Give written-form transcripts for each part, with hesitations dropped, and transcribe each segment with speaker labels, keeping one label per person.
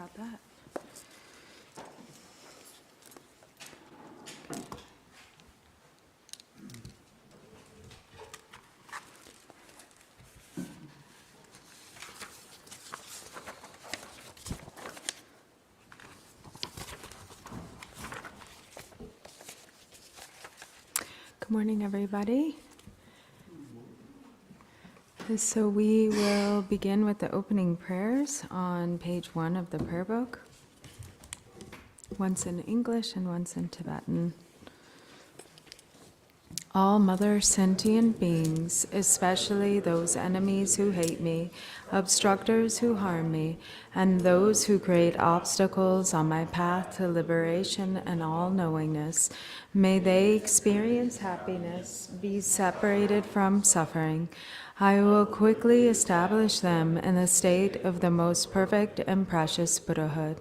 Speaker 1: about that. Good morning, everybody. So we will begin with the opening prayers on page 1 of the prayer book. Once in English and once in Tibetan. All mother sentient beings, especially those enemies who hate me, obstructors who harm me, and those who create obstacles on my path to liberation and all-knowingness, may they experience happiness, be separated from suffering. I will quickly establish them in the state of the most perfect and precious Buddhahood.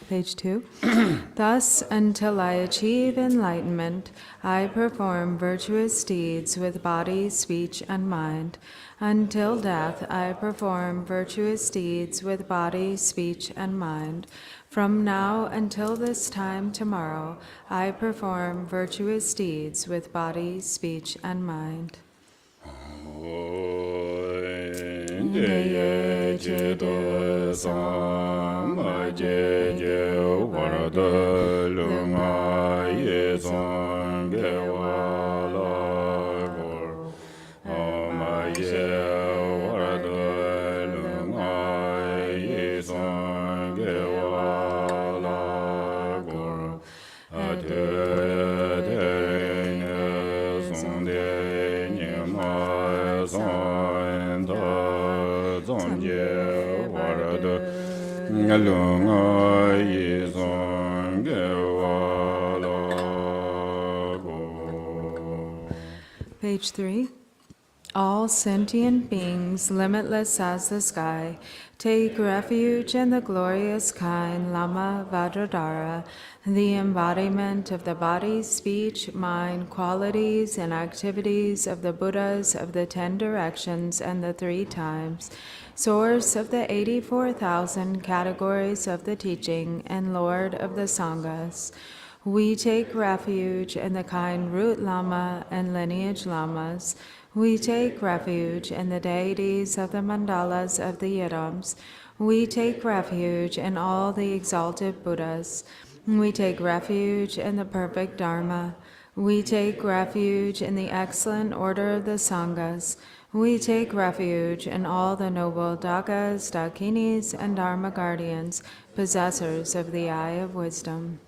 Speaker 1: Page 2. Thus, until I achieve enlightenment, I perform virtuous deeds with body, speech, and mind. Until death, I perform virtuous deeds with body, speech, and mind. From now until this time tomorrow, I perform virtuous deeds with body, speech, and mind. Page 3. All sentient beings, limitless as the sky, take refuge in the glorious kind Lama Vajradhara, the embodiment of the body, speech, mind, qualities, and activities of the Buddhas of the 10 directions and the 3 times, source of the 84,000 categories of the teaching, and Lord of the Sanghas. We take refuge in the kind root Lama and lineage Lamas. We take refuge in the deities of the mandalas of the Yidams. We take refuge in all the exalted Buddhas. We take refuge in the perfect Dharma. We take refuge in the excellent order of the Sanghas. We take refuge in all the noble Dakas, Dakinis, and Dharma guardians, possessors of the eye of wisdom.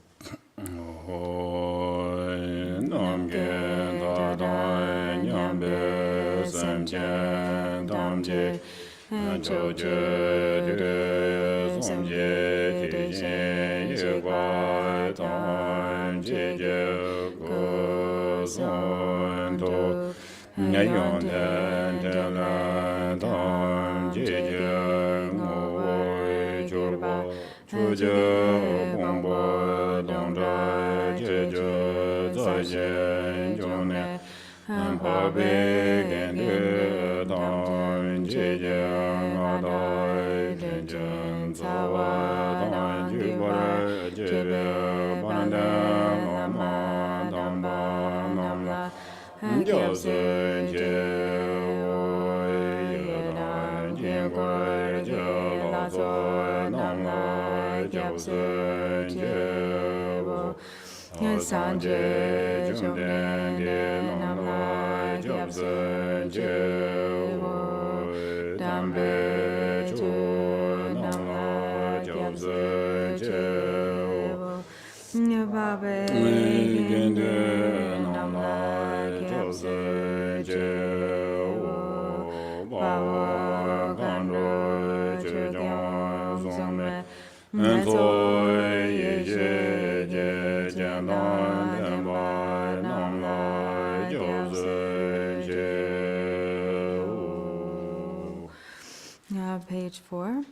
Speaker 1: gyabse jebo sanje chomden namla gyabse jebo dambe chu namla gyabse jebo nyababe gende namla gyabse jebo bawa kandro chegyong zongme Enzo ye je je jiandan denba namla gyabse jebo. Page 4.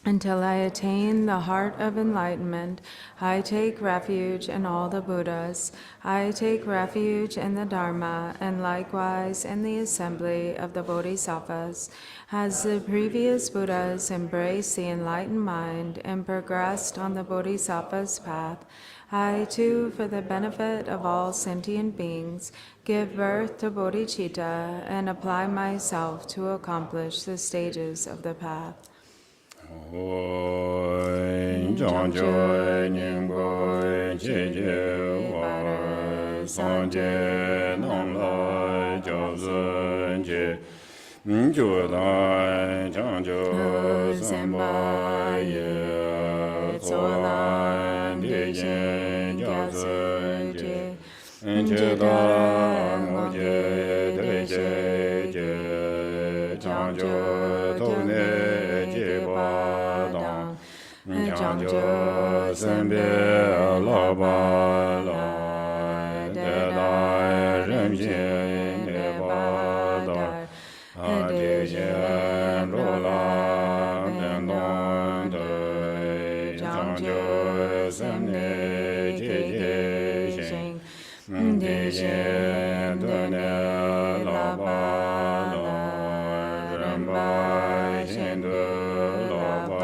Speaker 1: Until I attain the heart of enlightenment, I take refuge in all the Buddhas. I take refuge in the Dharma, and likewise in the assembly of the Bodhisattvas. As the previous Buddhas embraced the enlightened mind and progressed on the Bodhisattva's path, I too, for the benefit of all sentient beings, give birth to bodhicitta and apply myself to accomplish the stages of the path. Jangjo Ningbo Jeje War Sanje Namla Jobsen Je Judan Jangjo Samba Ye Zolan Dejen Jobsen Je Jedan Moje Deje Je Jangjo Tone Jeba Jangjo Senbe La Ba La De La Ren Jin De Ba Da De Jen Ro La Ben Don De Jangjo Senbe Je Je Shin De Jen De Ne La Ba La Ren Ba Shin De La Ba.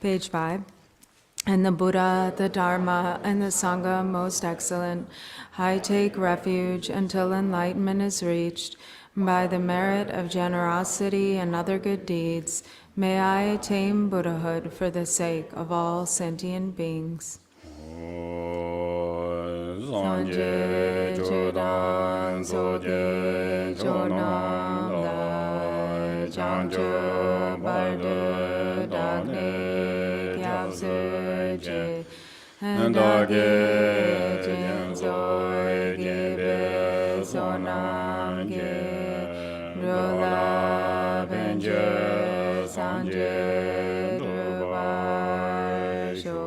Speaker 1: Page 5. And the Buddha, the Dharma, and the Sangha most excellent, I take refuge until enlightenment is reached. By the merit of generosity and other good deeds, may I attain Buddhahood for the sake of all sentient beings. Sanje Chodan Soje Chonam Lai Jangjo Barde Dagne Kyabse Je Dage Jenzo Gebe Sonam Ge Rola Benje Sanje Drubar Sho.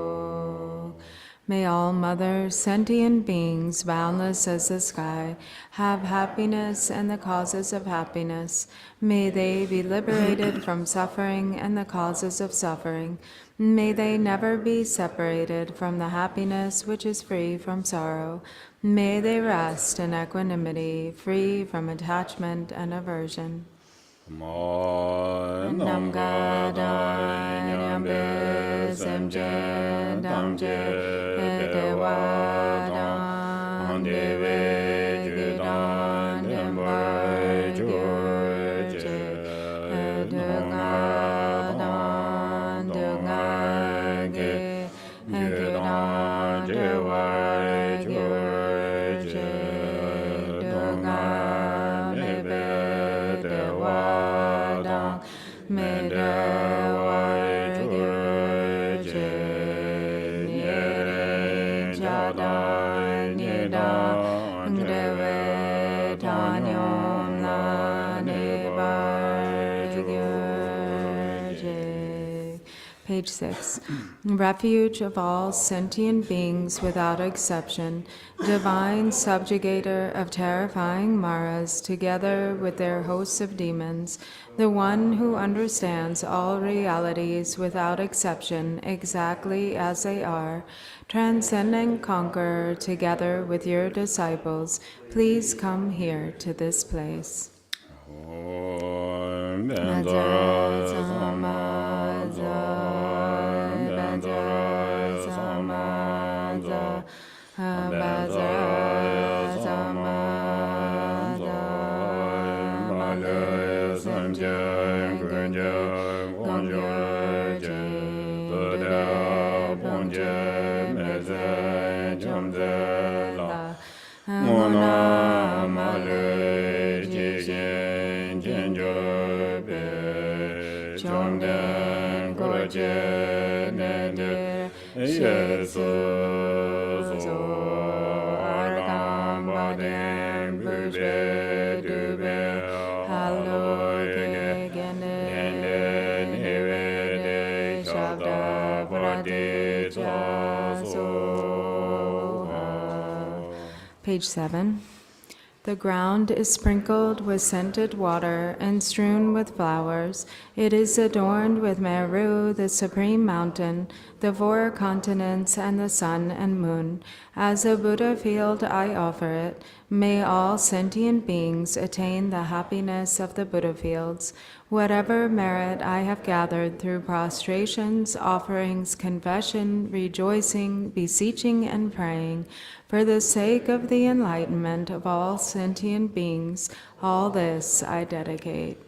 Speaker 1: May all mother sentient beings, boundless as the sky, have happiness and the causes of happiness. May they be liberated from suffering and the causes of suffering. May they never be separated from the happiness which is free from sorrow. May they rest in equanimity, free from attachment and aversion. Nam ga dai nyambe semje damje dewa dan dewe judan dembar jurje dunga dan dunga ge judan dewa jurje dunga mebe dewa Page 6. Refuge of all sentient beings without exception, divine subjugator of terrifying Maras, together with their hosts of demons, the one who understands all realities without exception exactly as they are, transcendent conqueror, together with your disciples, please come here to this place.
Speaker 2: Mona Male Jishin Jinjobe Chomden Goje Nende Yesu Argam Baden Bube Dube Haloge Gende Nivede Shabda Prati
Speaker 1: Page 7. The ground is sprinkled with scented water and strewn with flowers. It is adorned with Meru, the supreme mountain, the four continents, and the sun and moon. As a Buddha field I offer it. May all sentient beings attain the happiness of the Buddha fields. Whatever merit I have gathered through prostrations, offerings, confession, rejoicing, beseeching, and praying, for the sake of the enlightenment of all sentient beings, all this I dedicate.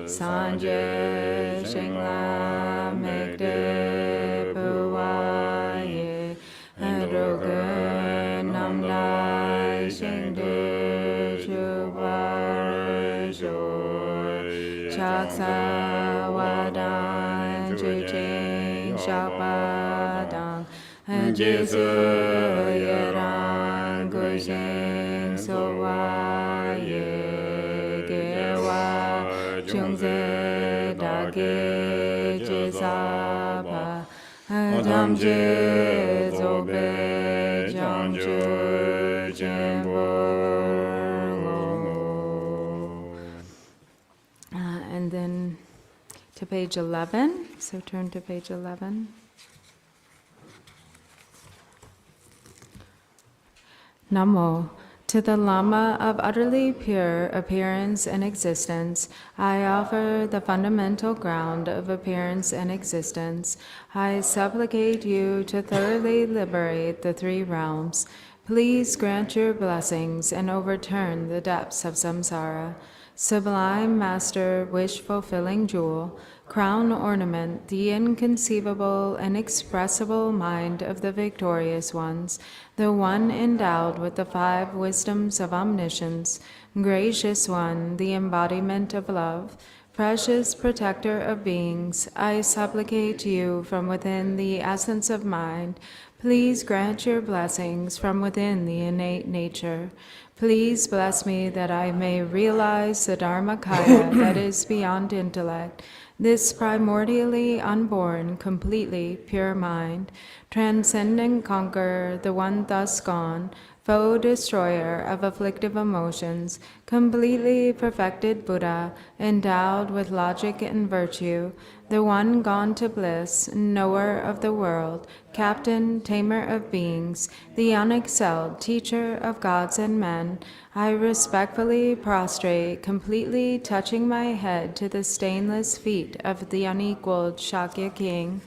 Speaker 1: Sanje Shingla Megde Buwaye Adrogen Namlai Shingde Shubar Joy Chaksa Wadan Chijing Shapadang Jisu Yeran Gujing Sowaye Chungze dage jizaba damje zobe jamju jembo. And then to page 11. So turn to page 11. Namo. To the Lama of utterly pure appearance and existence, I offer the fundamental ground of appearance and existence. I supplicate you to thoroughly liberate the three realms. Please grant your blessings and overturn the depths of samsara. Sublime Master, wish-fulfilling jewel, crown ornament, the inconceivable, inexpressible mind of the victorious ones, the one endowed with the five wisdoms of omniscience, gracious one, the embodiment of love, precious protector of beings, I supplicate you from within the essence of mind. Please grant your blessings from within the innate nature. Please bless me that I may realize the Dharmakaya that is beyond intellect, this primordially unborn, completely pure mind, transcendent conqueror, the one thus gone, foe destroyer of afflictive emotions, completely perfected Buddha, endowed with logic and virtue, the one gone to bliss, knower of the world, captain, tamer of beings, the unexcelled teacher of gods and men, I respectfully prostrate, completely touching my head to the stainless feet of the unequaled Shakya king.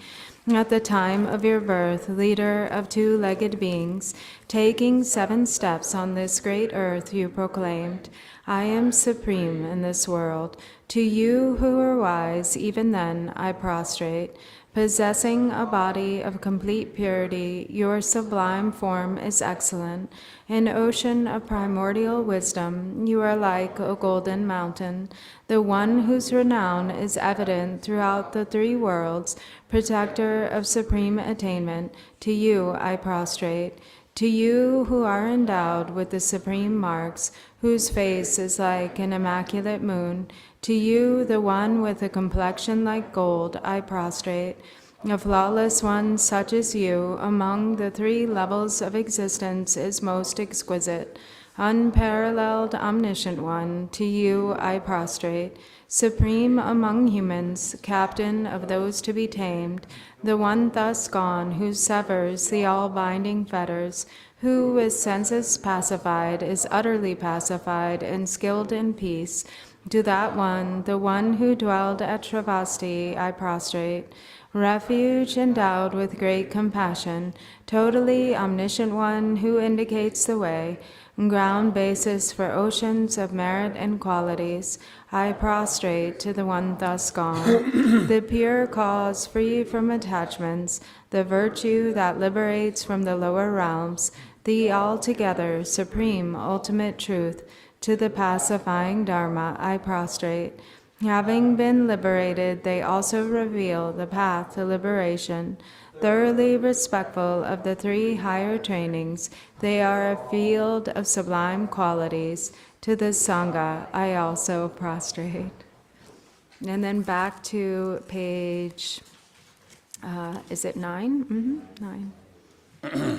Speaker 1: At the time of your birth, leader of two-legged beings, taking 7 steps on this great earth, you proclaimed, I am supreme in this world. To you who are wise, even then I prostrate. Possessing a body of complete purity, your sublime form is excellent. An ocean of primordial wisdom, you are like a golden mountain, the one whose renown is evident throughout the 3 worlds, protector of supreme attainment. To you I prostrate. To you who are endowed with the supreme marks, whose face is like an immaculate moon, to you, the one with a complexion like gold, I prostrate. A flawless one such as you, among the 3 levels of existence, is most exquisite. Unparalleled, omniscient one, to you I prostrate. Supreme among humans, captain of those to be tamed, the one thus gone who severs the all-binding fetters, who with senses pacified is utterly pacified and skilled in peace. To that one, the one who dwelled at Travasti, I prostrate. refuge endowed with great compassion, totally omniscient one who indicates the way, ground basis for oceans of merit and qualities, I prostrate to the one thus gone, the pure cause free from attachments, the virtue that liberates from the lower realms, the altogether supreme ultimate truth. To the pacifying Dharma I prostrate. Having been liberated, they also reveal the path to liberation. Thoroughly respectful of the three higher trainings, they are a field of sublime qualities. To the Sangha I also prostrate. And then back to page, is it 9? 9.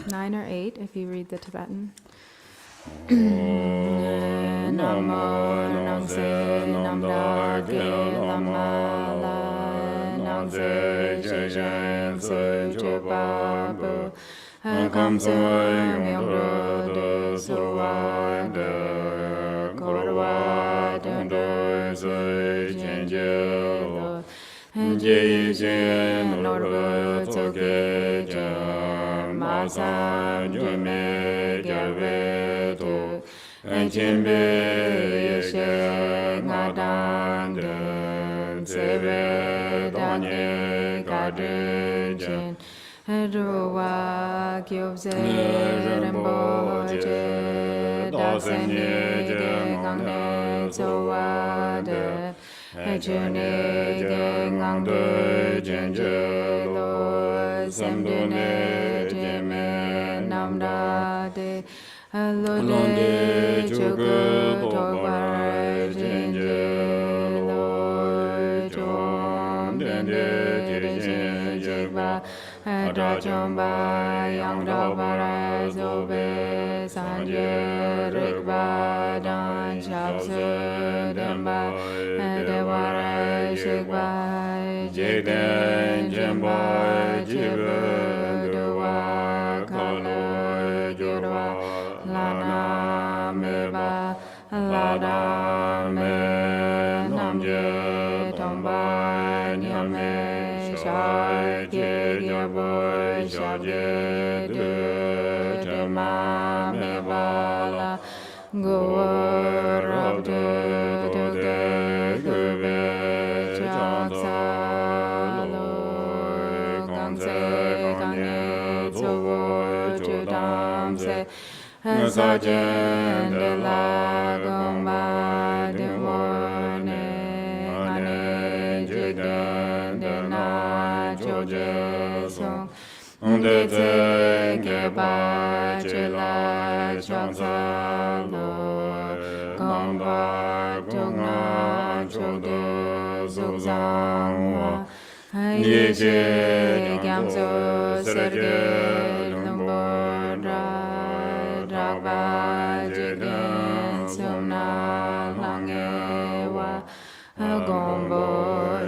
Speaker 1: 9 or 8 if you read the Tibetan. Namo Nangse Namdake Lama La Nangse Jejen Se Chupabu Kam Soy Myongro De Sowa De Korwa De Se Jenje Ji Jen Norba Tsoke Jan Masa Jume Gyalve To Jimbe Yeshe Ngadan De Tsebe Danye Gade Jen Ruwa Gyobze Rembo Je Dasenye Ge Ngangne Tsowa De June Ge Ngangde Jenje Lo Semdune Jime Namda De Londe Chugu Togwar Jenje Lo Chom Dende Jenje Ba Da Chomba Yang Da Bara Zobe Sanje Rikba Dan Chapse Demba Dewara Shikba Jigden Jemba Jibu Duwa Kalo Jurwa Lana Meba Lada Me Namje Tomba Nyame Shai Kirgyabo Shaje Du Tema Mebala Gor Du De Gube Chaksa Lo Gangse Gangye Tsowo Chudamse Sajen De La Gomba De Wone Ngane Jigden De Na Choje Song De Tse Geba Chila Chaksa Lo Gomba Tugna Chode Zugzang Yeje Gyamso Serge Lumbodra Dragba Jigden Sumna Langewa Gombo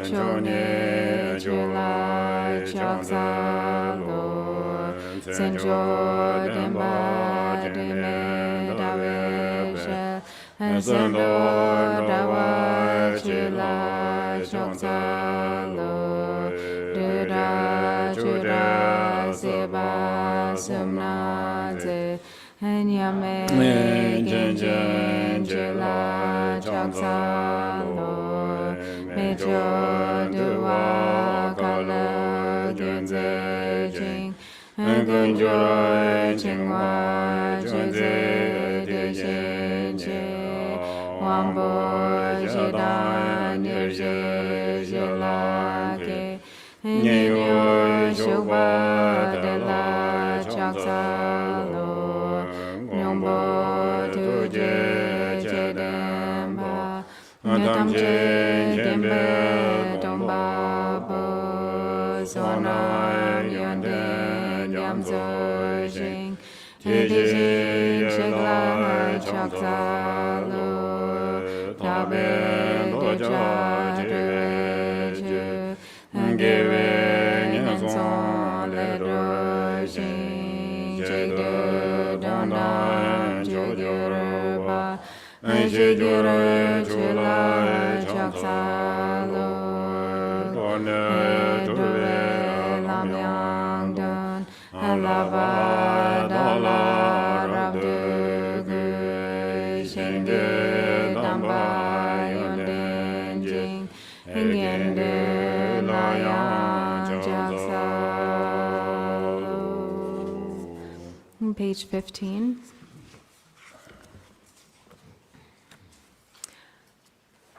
Speaker 1: Chone Chula Chaksa Lo Senjo Demba Deme Dawe Sendo Dawa Chula Chaksa Lo Duda Chuda Seba Sumna Ze Nyame Jen Jen Chula Chaksa Lo Mecho Duwa Kala Genze Jing Gunjoy Chingwa Chunze De Jen Che Wambo Jidan Yerje Jela Ke Nyo Shubha De La Chaksa Lo Nyombo Tuje Che Demba Tam Che Dembe Tomba Bo Sona Yonde Nyamzo Jing Che Jing Shekla Chaksa Lo Tabe Doja Ju Giving and Son Le Rojing Jigde Dona Jogurba Jigure Chula Chaksa Lo Done Lava Dala Rabdu Gu Shingu Damba Yonden Jing Yendu Layan Jaksa. Page 15.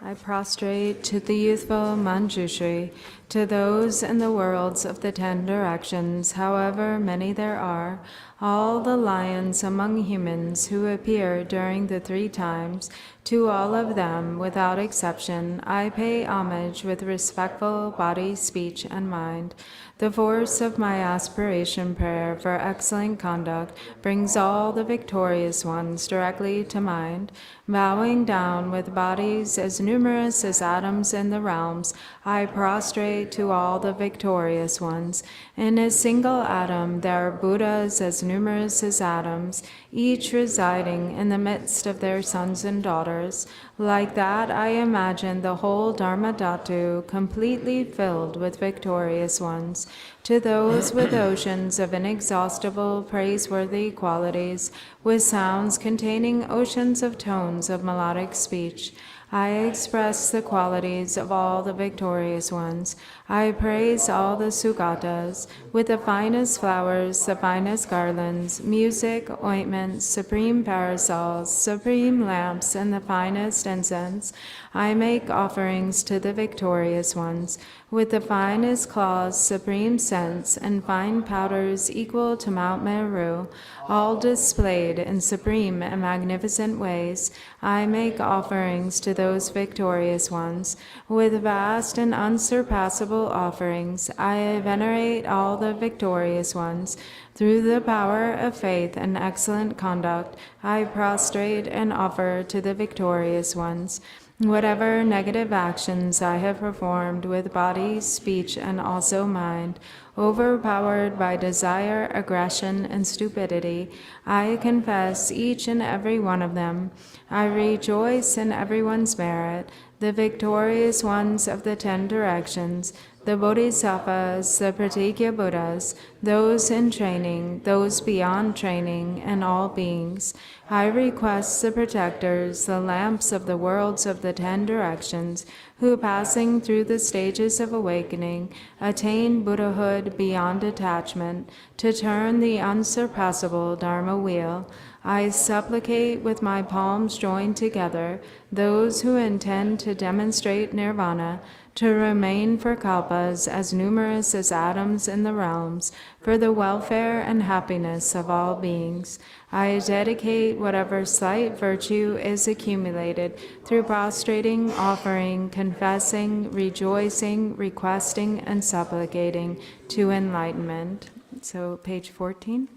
Speaker 1: I prostrate to the youthful Manjushri, to those in the worlds of the 10 directions, however many there are, all the lions among humans who appear during the 3 times, to all of them, without exception, I pay homage with respectful body, speech, and mind. The force of my aspiration prayer for excellent conduct brings all the victorious ones directly to mind. Bowing down with bodies as numerous as atoms in the realms, I prostrate to all the victorious ones. In a single atom there are Buddhas as numerous as atoms, each residing in the midst of their sons and daughters. Like that, I imagine the whole Dharma Dhatu completely filled with victorious ones. To those with oceans of inexhaustible, praiseworthy qualities, with sounds containing oceans of tones of melodic speech, I express the qualities of all the victorious ones. I praise all the Sugatas, with the finest flowers, the finest garlands, music, ointments, supreme parasols, supreme lamps, and the finest incense. I make offerings to the victorious ones, with the finest cloths, supreme scents, and fine powders equal to Mount Meru, all displayed in supreme and magnificent ways. I make offerings to those victorious ones. With vast and unsurpassable offerings, I venerate all the victorious ones. Through the power of faith and excellent conduct, I prostrate and offer to the victorious ones. Whatever negative actions I have performed with body, speech, and also mind, overpowered by desire, aggression, and stupidity, I confess each and every one of them. I rejoice in everyone's merit, the victorious ones of the 10 directions, the Bodhisattvas, the Pratigya Buddhas, those in training, those beyond training, and all beings. I request the protectors, the lamps of the worlds of the 10 directions, who passing through the stages of awakening, attain Buddhahood beyond attachment, to turn the unsurpassable Dharma wheel. I supplicate with my palms joined together those who intend to demonstrate nirvana, to remain for kalpas as numerous as atoms in the realms, for the welfare and happiness of all beings. I dedicate whatever slight virtue is accumulated through prostrating, offering, confessing, rejoicing, requesting, and supplicating to enlightenment. So, page 14.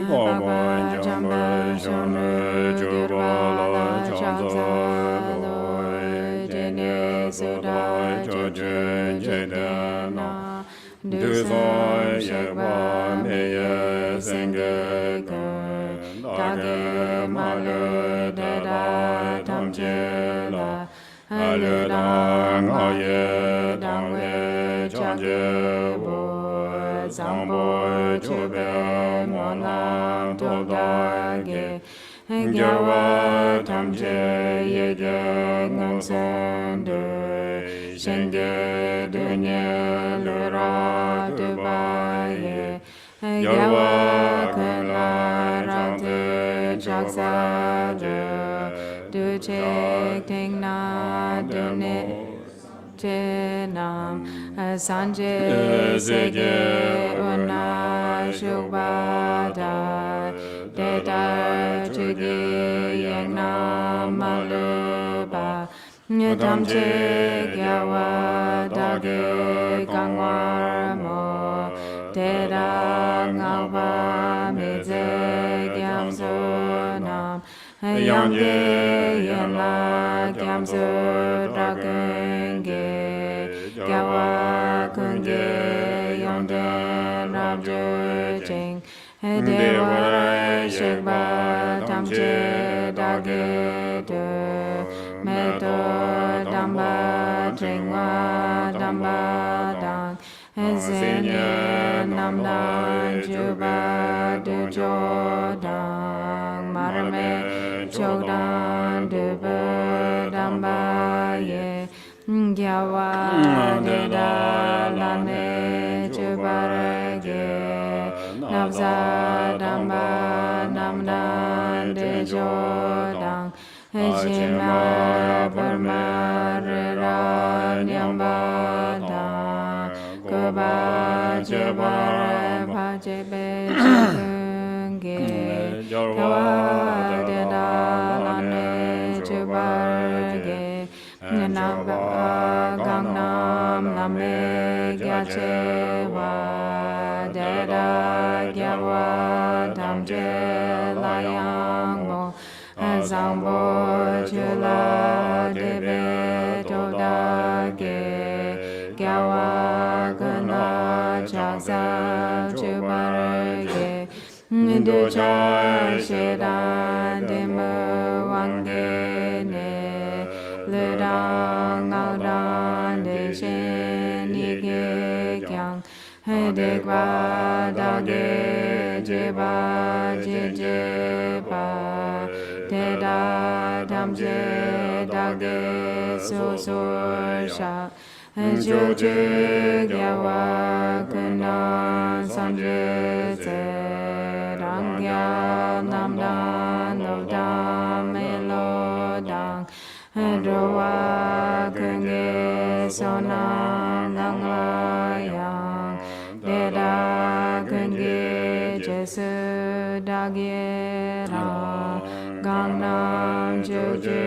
Speaker 1: Baba Jamba Shonu Gyurvala Chaksa Loi Jene Suda Chojun Jedana Dusoi Yekwa Meye Senge Kun Dage Malu Deda Tamjela Alu Dang Aye Dangwe Chanje Bo Zambo Chube Monam Todage Gyawa Tamje Yege Ngonsende Shenge Dunye Lura Dubaye Gyawa Kula Rante Chaksa Duche Tingna Dune Jenam Sanje Sege Una Shubada Deda Chugi Yangna Maluba Tamche Gyawa Dage Gangwaramo Deda Ngava Mize Gyamsunam Yangye Yanla Gyamsu Dragenge Gyawa Kunge Yongden Rabju Jing Dewa Shekba Tamche Dage De Meto Damba Jingwa Damba Dang Ezenye namdan juba du jodang marame chodan dubu damba ye gyawa deda lane jubarage navza damba namdan de jodang Ejima Burma Rira Nyambadang Kuba Jebara Pajebe Jagunge Kawa Deda Lane Jubarge Naba Gangnam Lame Gyachewa Deda Gyawa Damje Layang Zangbo Chula Debe Dodage Gyawa Gana Chaksa Chubarage Ducha Shedan Demu Wangene Ledang Naudan De Shen Yige Kyang Degwa Dage Jeba Jeba Deda Damje Dage Susur Sha Juju Gyawa Kuna Sanje Se Rangya Namdan Lodam Melodang Drowa Kunge Sonam Nanglayang Deda Kunge Jesu Dagyera Gangnam Juju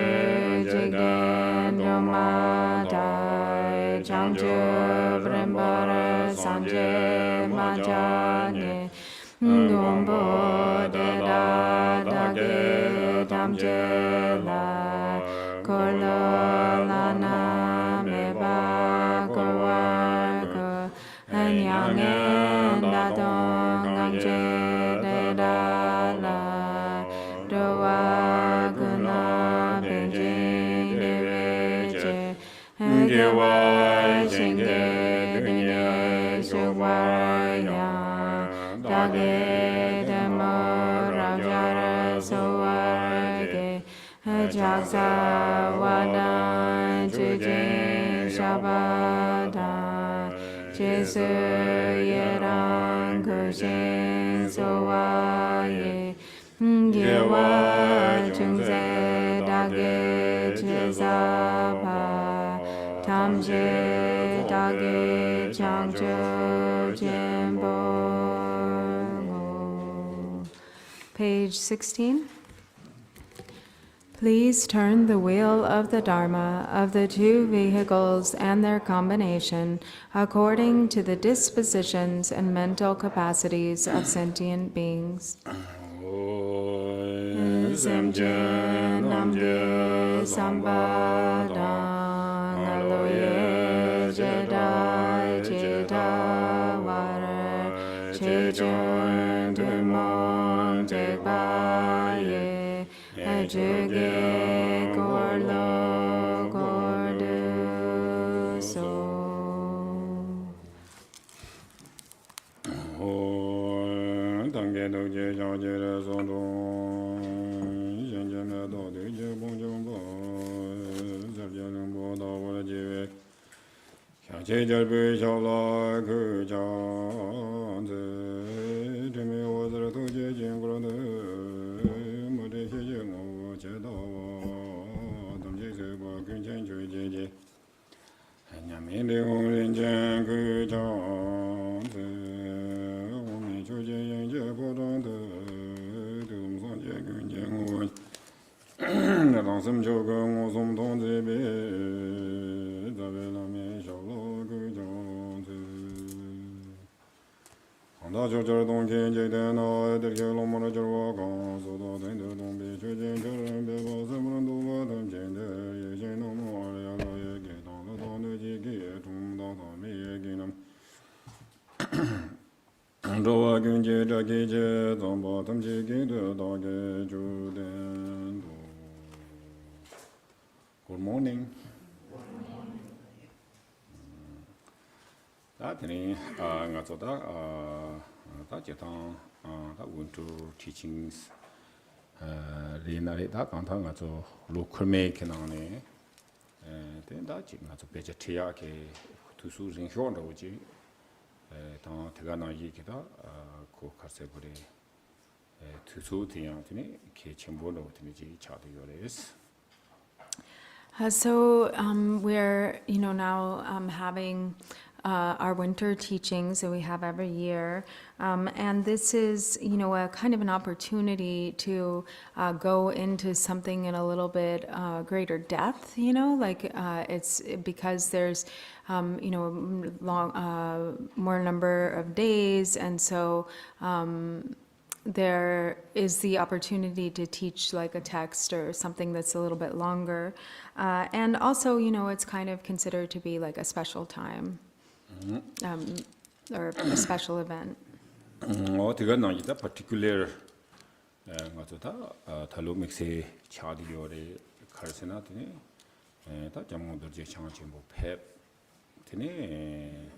Speaker 1: Jigden Domadai Changju Brimbara Sanje Majane Gombo Deda Dagi Damjela Kolo Lana Meba Korwarko Anyangen Dadong Gangje Deda La Doa Guna Benjing Deveche Gewa Shinge Dunye Shuwarya Dage Demo Rajara Sowarge Jaksa Wadan Chujin Shabada Jesu Yerang Kushin Sowaye Gewa Chungse Dage Chizapa Tamje Dage Changcho Jimbo. Page 16. Please turn the wheel of the Dharma of the two vehicles and their combination according to the dispositions and mental capacities of sentient beings. Semje namje sambadang aloye jedai jedawara chechun tumon tebaye Juge Gorlo Gordo So.
Speaker 2: Tange Doje Jajere Sondo Shenjeme Dodu Jebong Jumbo Zabjanumbo Dawara Jive Shache Jalbe Shala Kujanze Jimmy Wazara Toje Jingurade Mude Shijingo Chedawa Damje Seba Kunchen Chujeje Nyaminde Urinjen Kujanze Umi Chuje Yenje Podante Tum Sanje Kunjen Uj Langsam Choga Ngosum Tongze Be Zabe Lame Shala Kujanze Da Chochar Dongken Jayden Na Derke Lomara Charwa Kan Soda Tende Dongbe Chujen Charan Beba Semran Duwa Tam Chende Yeshen Nomo Arya La Yeke Tang La Tang De Jike Tum Da Ta Me Yeke Nam Dawa Kunje Jake Je Zamba Tam Jike De Da Ge Chuden Do. Good morning. 다 되니 nga zo da da je tang da winter teachings le na le da kan tang nga zo local me ke na ne den da ji nga zo be je tia ke tu su rin hyo ro ji ta te ga na yi ke da ko ka se bure tu su ti yang ti ni ke chen bo lo ti ni ji cha de yo res.
Speaker 1: So we're, now having our winter teachings that we have every year. And this is, a kind of an opportunity to go into something in a little bit greater depth, it's because there's, more number of days. And so there is the opportunity to teach like a text or something that's a little bit longer. And also, it's kind of considered to be like a special time or a special event.
Speaker 2: 어디가 나이다 particular 맞다 탈로 믹스 차디요레 카르세나 되네 다 jam모들 제 창치 뭐 펩 되네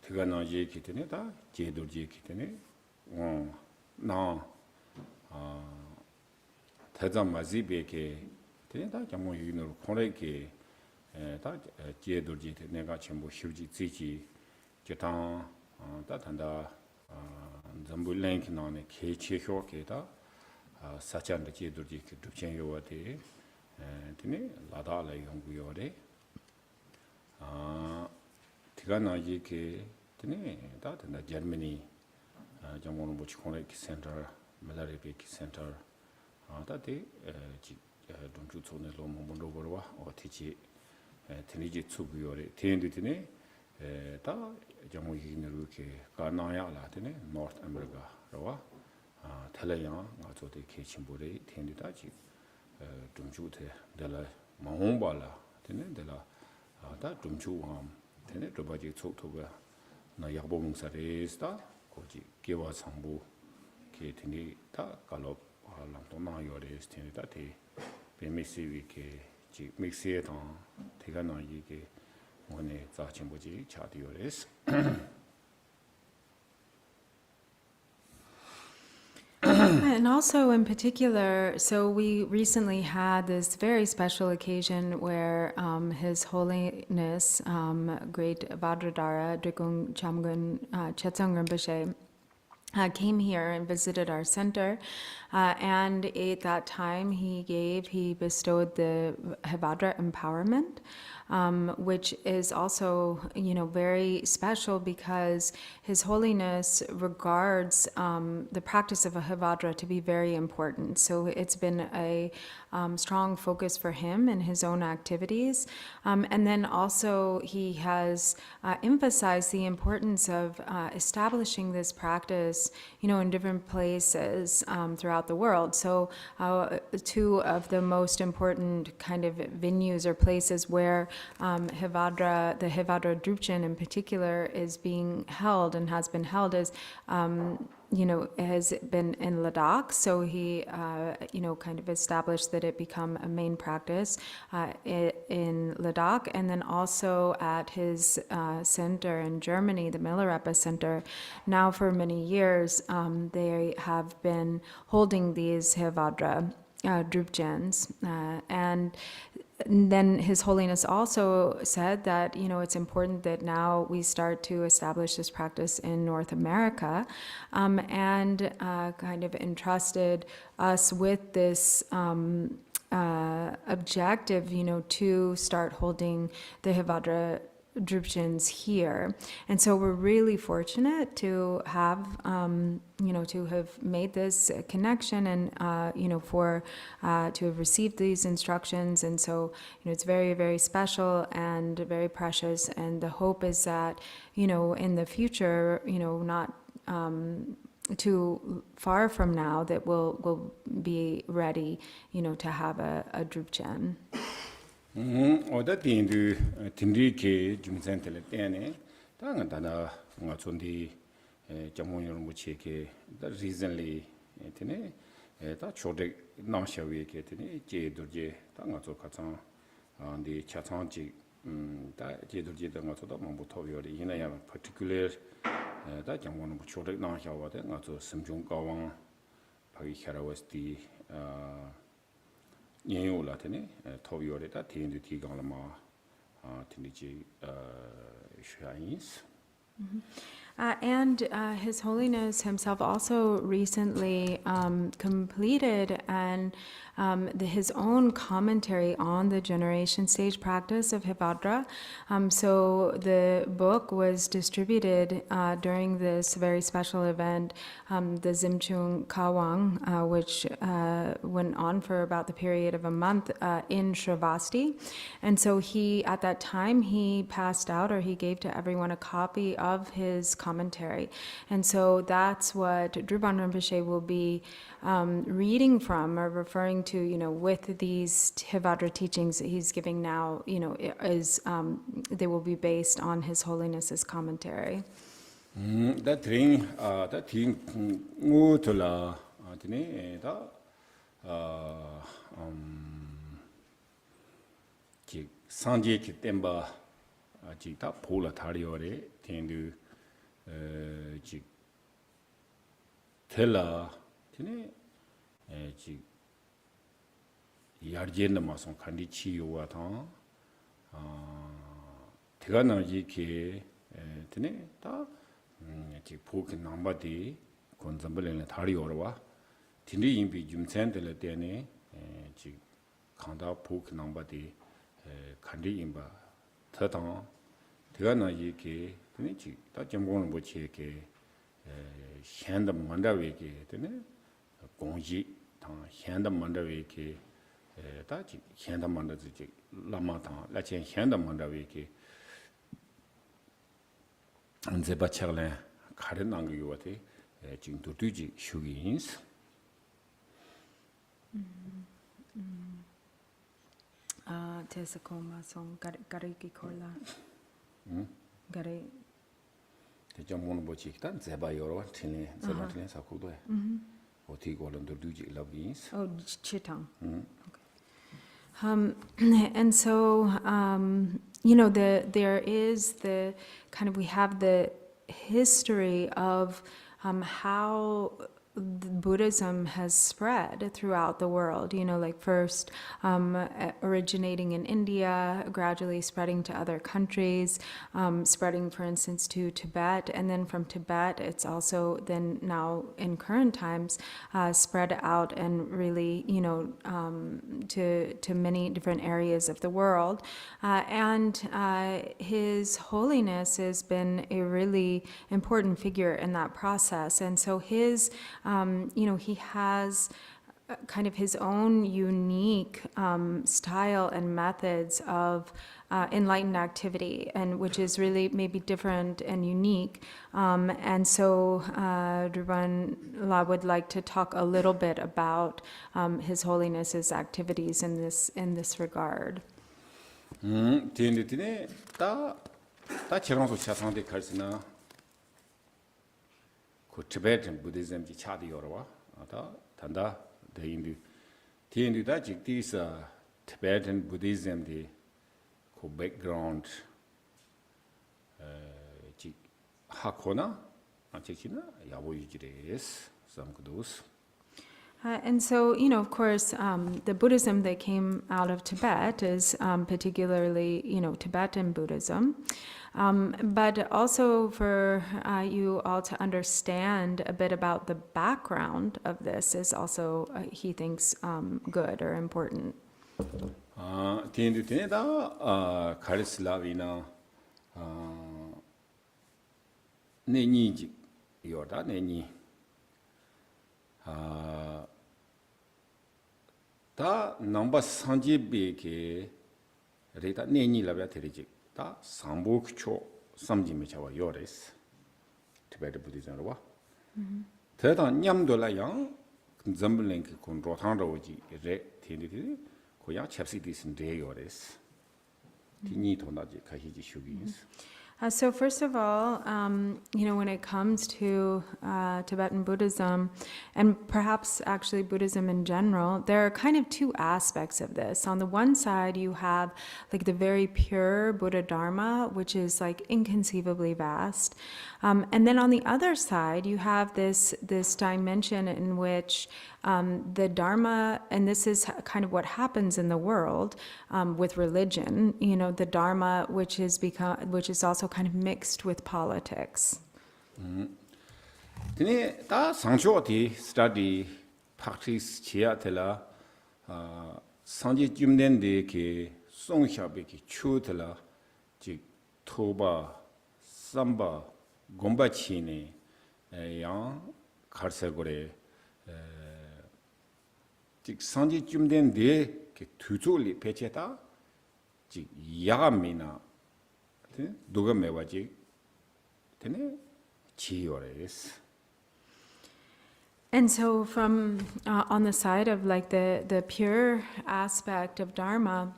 Speaker 2: 티가 나지 기되네 다 제도지 기되네 나 대자 마지베게 되네 다 jam모 유인으로 코레게 다 제도지 내가 전부 휴지 지지 저당 다 단다 전부 랭크 나네 개체 효과다 사찬의 제도지 그 두천 요와데 되네 라다라 연구요래 티가나지 그 되네 다 단다 저머니 정원을 붙이 코네키 센터 말라리베키 센터 다데 지 동주촌에 로몬로 버와 어티지 테니지 추구요래 텐디티네 다 정우기는 이렇게 가나야라 되네 노스 아메리카 라와 텔레양 가서도 개침보래 텐디다지 동주테 달라 마홍발라 되네 달라 다 동주함 되네 도바지 속토가 나 야보봉사레스다 고지 개와 상부 개티니 다 갈로 랑도나 요레스 텐디다 테 베미시위케 지 믹스에 더 대가나 이게 오늘 자침보지 차디오레스.
Speaker 1: And also in particular, so we recently had this very special occasion where His Holiness, Great Vajradhara Drikung Chamgun Chetsang Rinpoche, came here and visited our center, and at that time he bestowed the Hevajra empowerment, which is also, very special because His Holiness regards the practice of a Hevajra to be very important. So it's been a strong focus for him in his own activities. And then also he has emphasized the importance of establishing this practice, in different places throughout the world. So two of the most important kind of venues or places where the Hevajra Drupchen in particular is being held and has been held is has been in Ladakh. So he, kind of established that it become a main practice in Ladakh, and then also at his center in Germany, the Milarepa Center. Now for many years, they have been holding these Hevajra Drupchens, and then His Holiness also said that, it's important that now we start to establish this practice in North America, and kind of entrusted us with this objective, to start holding the Hevajra Drupchens here. And so we're really fortunate to have, to have made this connection and, to have received these instructions. And so, it's very, very special and very precious. And the hope is that, in the future, not too far from now, that we'll be ready, to have a Drupchen.
Speaker 2: 어다 딘두 딘리케 중센텔 때네 당은 다나 nga chon디 jamon 뭐 체케 다 recently 되네 다 초데 나셔위게 되네 제도제 당가 저 가장 the chatanji that jedu nga to da mambu to yo ri ina ya particular da jamgon bu chode na ya wa de nga to simjung ka wang pa gi khara was di nyeyo la tene to yo re da tin ti ga la ma tin ji shayins.
Speaker 1: And His Holiness himself also recently completed his own commentary on the generation stage practice of Hevajra. So the book was distributed during this very special event, the Zimchung Kawang, which went on for about the period of a month in Shravasti. And so at that time, he passed out, or he gave to everyone a copy of his commentary. And so that's what Drupal Rinpoche will be reading from, or referring to, with these Hevajra teachings that he's giving now, they will be based on His Holiness's commentary.
Speaker 2: That thing, ngutula, tini, Sanjay Kitemba, Jita Pola Tariore, Tendu, Tela, Tini, Yarjenda Mason Kandichi Watan, Tigana Jiki, Tini, Poke number D, Consumble and Tariorwa, Tindi Impi Jumsen de la Dene, Kanda Poke number D. Kandi imba tatang tigana yi ke tene chi ta jamgon bo che ke hyanda mandawe ke tene gongji tang hyanda mandawe ke ta chi hyanda mandawe chi lama tang la chen hyanda mandawe ke anzeba chagle khare nang yu wa te jing tu tu ji shugi ins.
Speaker 1: Tesakoma song Gariki Kola. Gare.
Speaker 2: The Jamon Bochik, Zeba Yoro, Tine, Zebatine Sakudo. Oti Golan do Duji Lovins.
Speaker 1: Oh, Chitang. Okay. And so, there is we have the history of how Buddhism has spread throughout the world, first originating in India, gradually spreading to other countries, spreading, for instance, to Tibet, and then from Tibet, it's also then now in current times spread out and really, to many different areas of the world. And His Holiness has been a really important figure in that process, and so his he has kind of his own unique style and methods of enlightened activity, and which is really maybe different and unique. And so Drupal La would like to talk a little bit about His Holiness's activities in this regard.
Speaker 2: Tibetan Buddhism ji chadi yorwa ata tanda de hindu da jik this Tibetan Buddhism de ko background ji hakona achikina yabo yujires some kudos.
Speaker 1: And so, of course, the Buddhism that came out of Tibet is particularly, Tibetan Buddhism. But also for you all to understand a bit about the background of this is also, he thinks, good or important.
Speaker 2: 다 넘버 상지비게 레다 내니 라베 테리지 다 상복초 삼지메 자와 요레스 티베트 부디잖아 대다 냠돌라양 점블랭크 콘 로탄로지 레 테니디 고야 챕시디스 데 요레스 티니 도나지 가히지 슈기스.
Speaker 1: So first of all, when it comes to Tibetan Buddhism, and perhaps actually Buddhism in general, there are kind of two aspects of this. On the one side, you have like the very pure Buddha Dharma, which is like inconceivably vast, and then on the other side, you have this dimension in which the Dharma, and this is kind of what happens in the world with religion, the Dharma, which is also kind of mixed with politics.
Speaker 2: Tene ta sangcho di study practice chia tela sanje jumden de ke song shabe ki chu tela ji toba samba gomba chi ne yang kharse gore ji sanje jumden de ke tuzo li peche ta ji yaga mina tene doga mewa ji tene chi yores.
Speaker 1: And so from on the side of like the pure aspect of Dharma,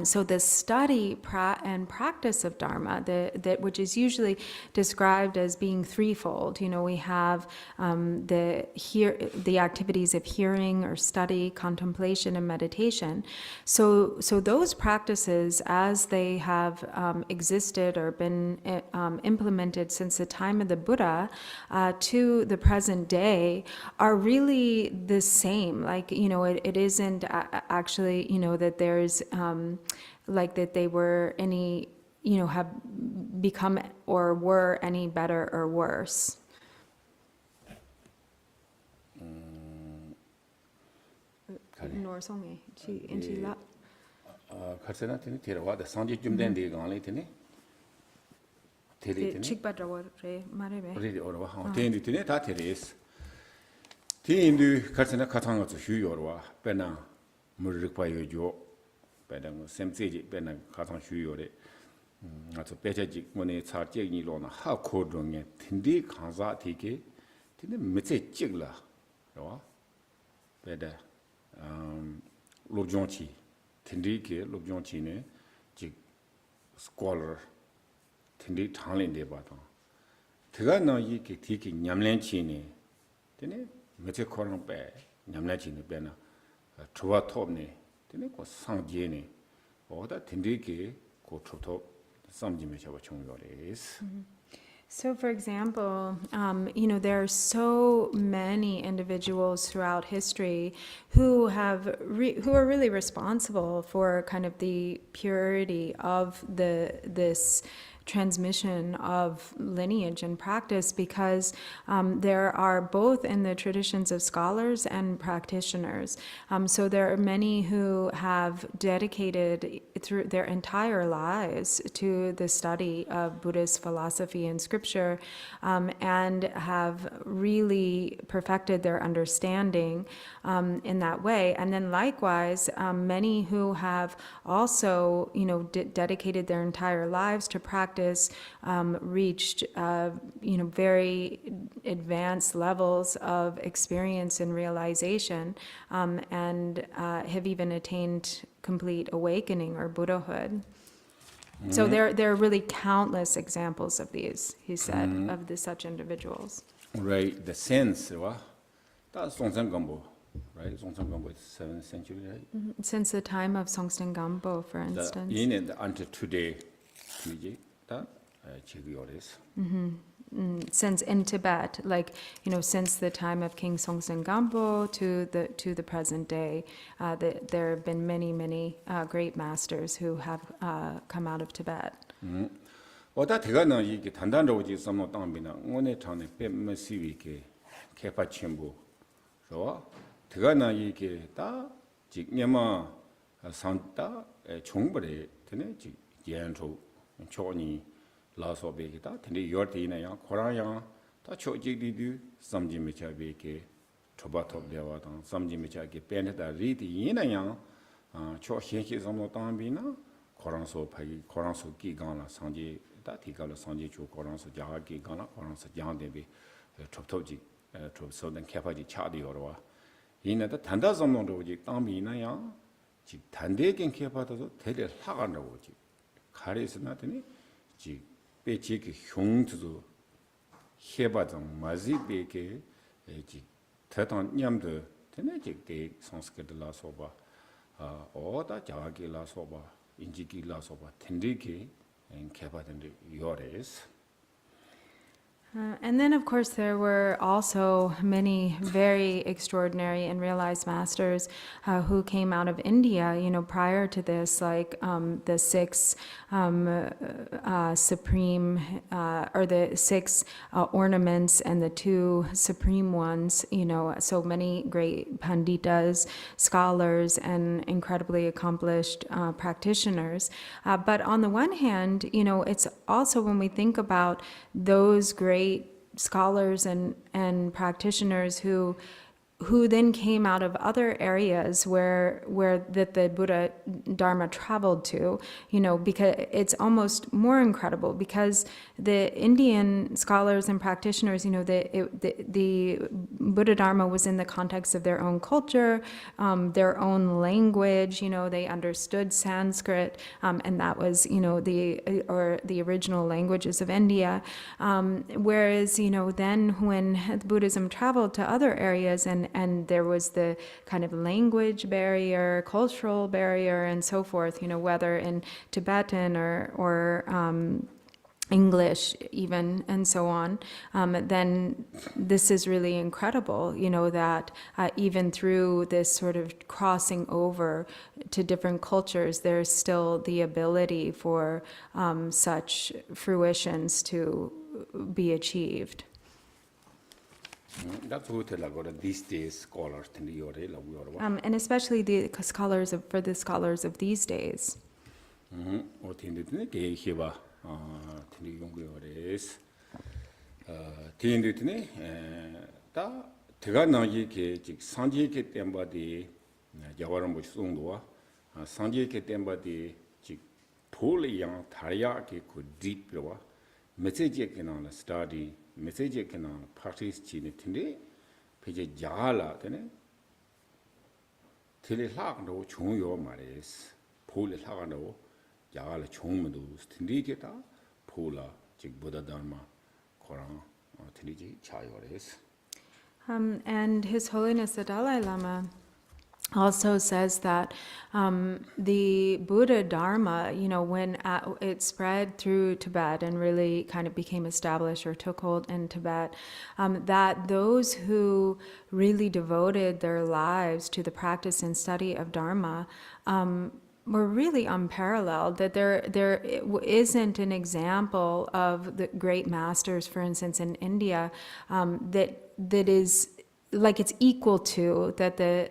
Speaker 1: so the study and practice of Dharma, which is usually described as being threefold. We have the activities of hearing or study, contemplation, and meditation. So those practices, as they have existed or been implemented since the time of the Buddha to the present day, are really the same. Like, it isn't actually, that there's like that they were any, have become or were any better or worse.
Speaker 2: Karsena tene terawa da sanje jumden de gangle tene tere tene orwa ha tene tene ta teres tindu karsena katanga zu hyu yorwa pena murikpa yojo pena semseji pena katang hyu yore ato pechaji ngone charje ni lona ha kodronge tindi khanza tike tene metse chigla ro peda lobjonchi tindi ke lobjonchi ne ji scholar tindi thanglin de ba ta tega na yi ke tiki nyamlen chi ne tene metse korang pe nyamlen chi ne pe na chowa top ne tene ko sangje ne oda tindi ke ko chop samji me chawa chung yores.
Speaker 1: So, for example, there are so many individuals throughout history who who are really responsible for kind of the purity of this transmission of lineage and practice, because there are both in the traditions of scholars and practitioners. So there are many who have dedicated through their entire lives to the study of Buddhist philosophy and scripture, and have really perfected their understanding in that way. And then likewise, many who have also, dedicated their entire lives to practice, reached, very advanced levels of experience and realization, and have even attained complete awakening or Buddhahood. So there are really countless examples of these, he said, of such individuals.
Speaker 2: Right, the sense, right? That's Songtsen Gampo, right? Songtsen Gampo is 7th century, right?
Speaker 1: Since the time of Songtsen Gampo, for instance.
Speaker 2: In and until today,
Speaker 1: since in Tibet, since the time of King Songtsen Gampo to the present day, there have been many great masters who have come out of Tibet.
Speaker 2: 어다 대가는 이게 단단하고지 섬노 땅비나 오늘 전에 뱀머시위게 개파 첨부 저 대가는 이게 다 직녀마 산다 종벌에 되네 지 연초 초니 라소베기다 근데 요르티나야 코라야 다 초지디디 섬지미차베게 초바톱되와던 섬지미차게 벤다 리디 이나야 초현시 섬노 땅비나 코랑소 파기 코랑소 기간라 상지 다 디가라 상지 주 코랑소 자기 간라 코랑소 장데비 톱톱지 톱소던 캐파지 차디요로와 이나다 단다 섬노로지 땅비나야 지 단대겐 캐파도 대대 하간다고지 가리스 나더니 지 배치기 형투도 해바정 마지 배게 지 대단 냠도 되네지 대 상스크르라 소바 어다 자기라 소바 인지기라 소바 텐디기 개바된데 요레스.
Speaker 1: And then, of course, there were also many very extraordinary and realized masters who came out of India, prior to this, like the six supreme, or the six ornaments and the two supreme ones, so many great panditas, scholars, and incredibly accomplished practitioners. But on the one hand, it's also when we think about those great scholars and practitioners who then came out of other areas where that the Buddha Dharma traveled to, because it's almost more incredible because the Indian scholars and practitioners, the Buddha Dharma was in the context of their own culture, their own language, they understood Sanskrit, and that was, the original languages of India. Whereas, then when Buddhism traveled to other areas and there was the kind of language barrier, cultural barrier, and so forth, whether in Tibetan or English even, and so on, then this is really incredible, that even through this sort of crossing over to different cultures, there's still the ability for such fruitions to be achieved.
Speaker 2: That's what these days scholars tend to
Speaker 1: And especially for the scholars of these days.
Speaker 2: study message can practice chini tinde peje jala tene tele lag no chung yo mares pole lag no jala chung mu tinde ke ta pola jig Buddha Dharma Quran tinde ji cha yo res.
Speaker 1: And His Holiness the Dalai Lama also says that the Buddha Dharma, when it spread through Tibet and really kind of became established or took hold in Tibet, that those who really devoted their lives to the practice and study of Dharma were really unparalleled, that there isn't an example of the great masters, for instance, in India, that is like it's equal to that the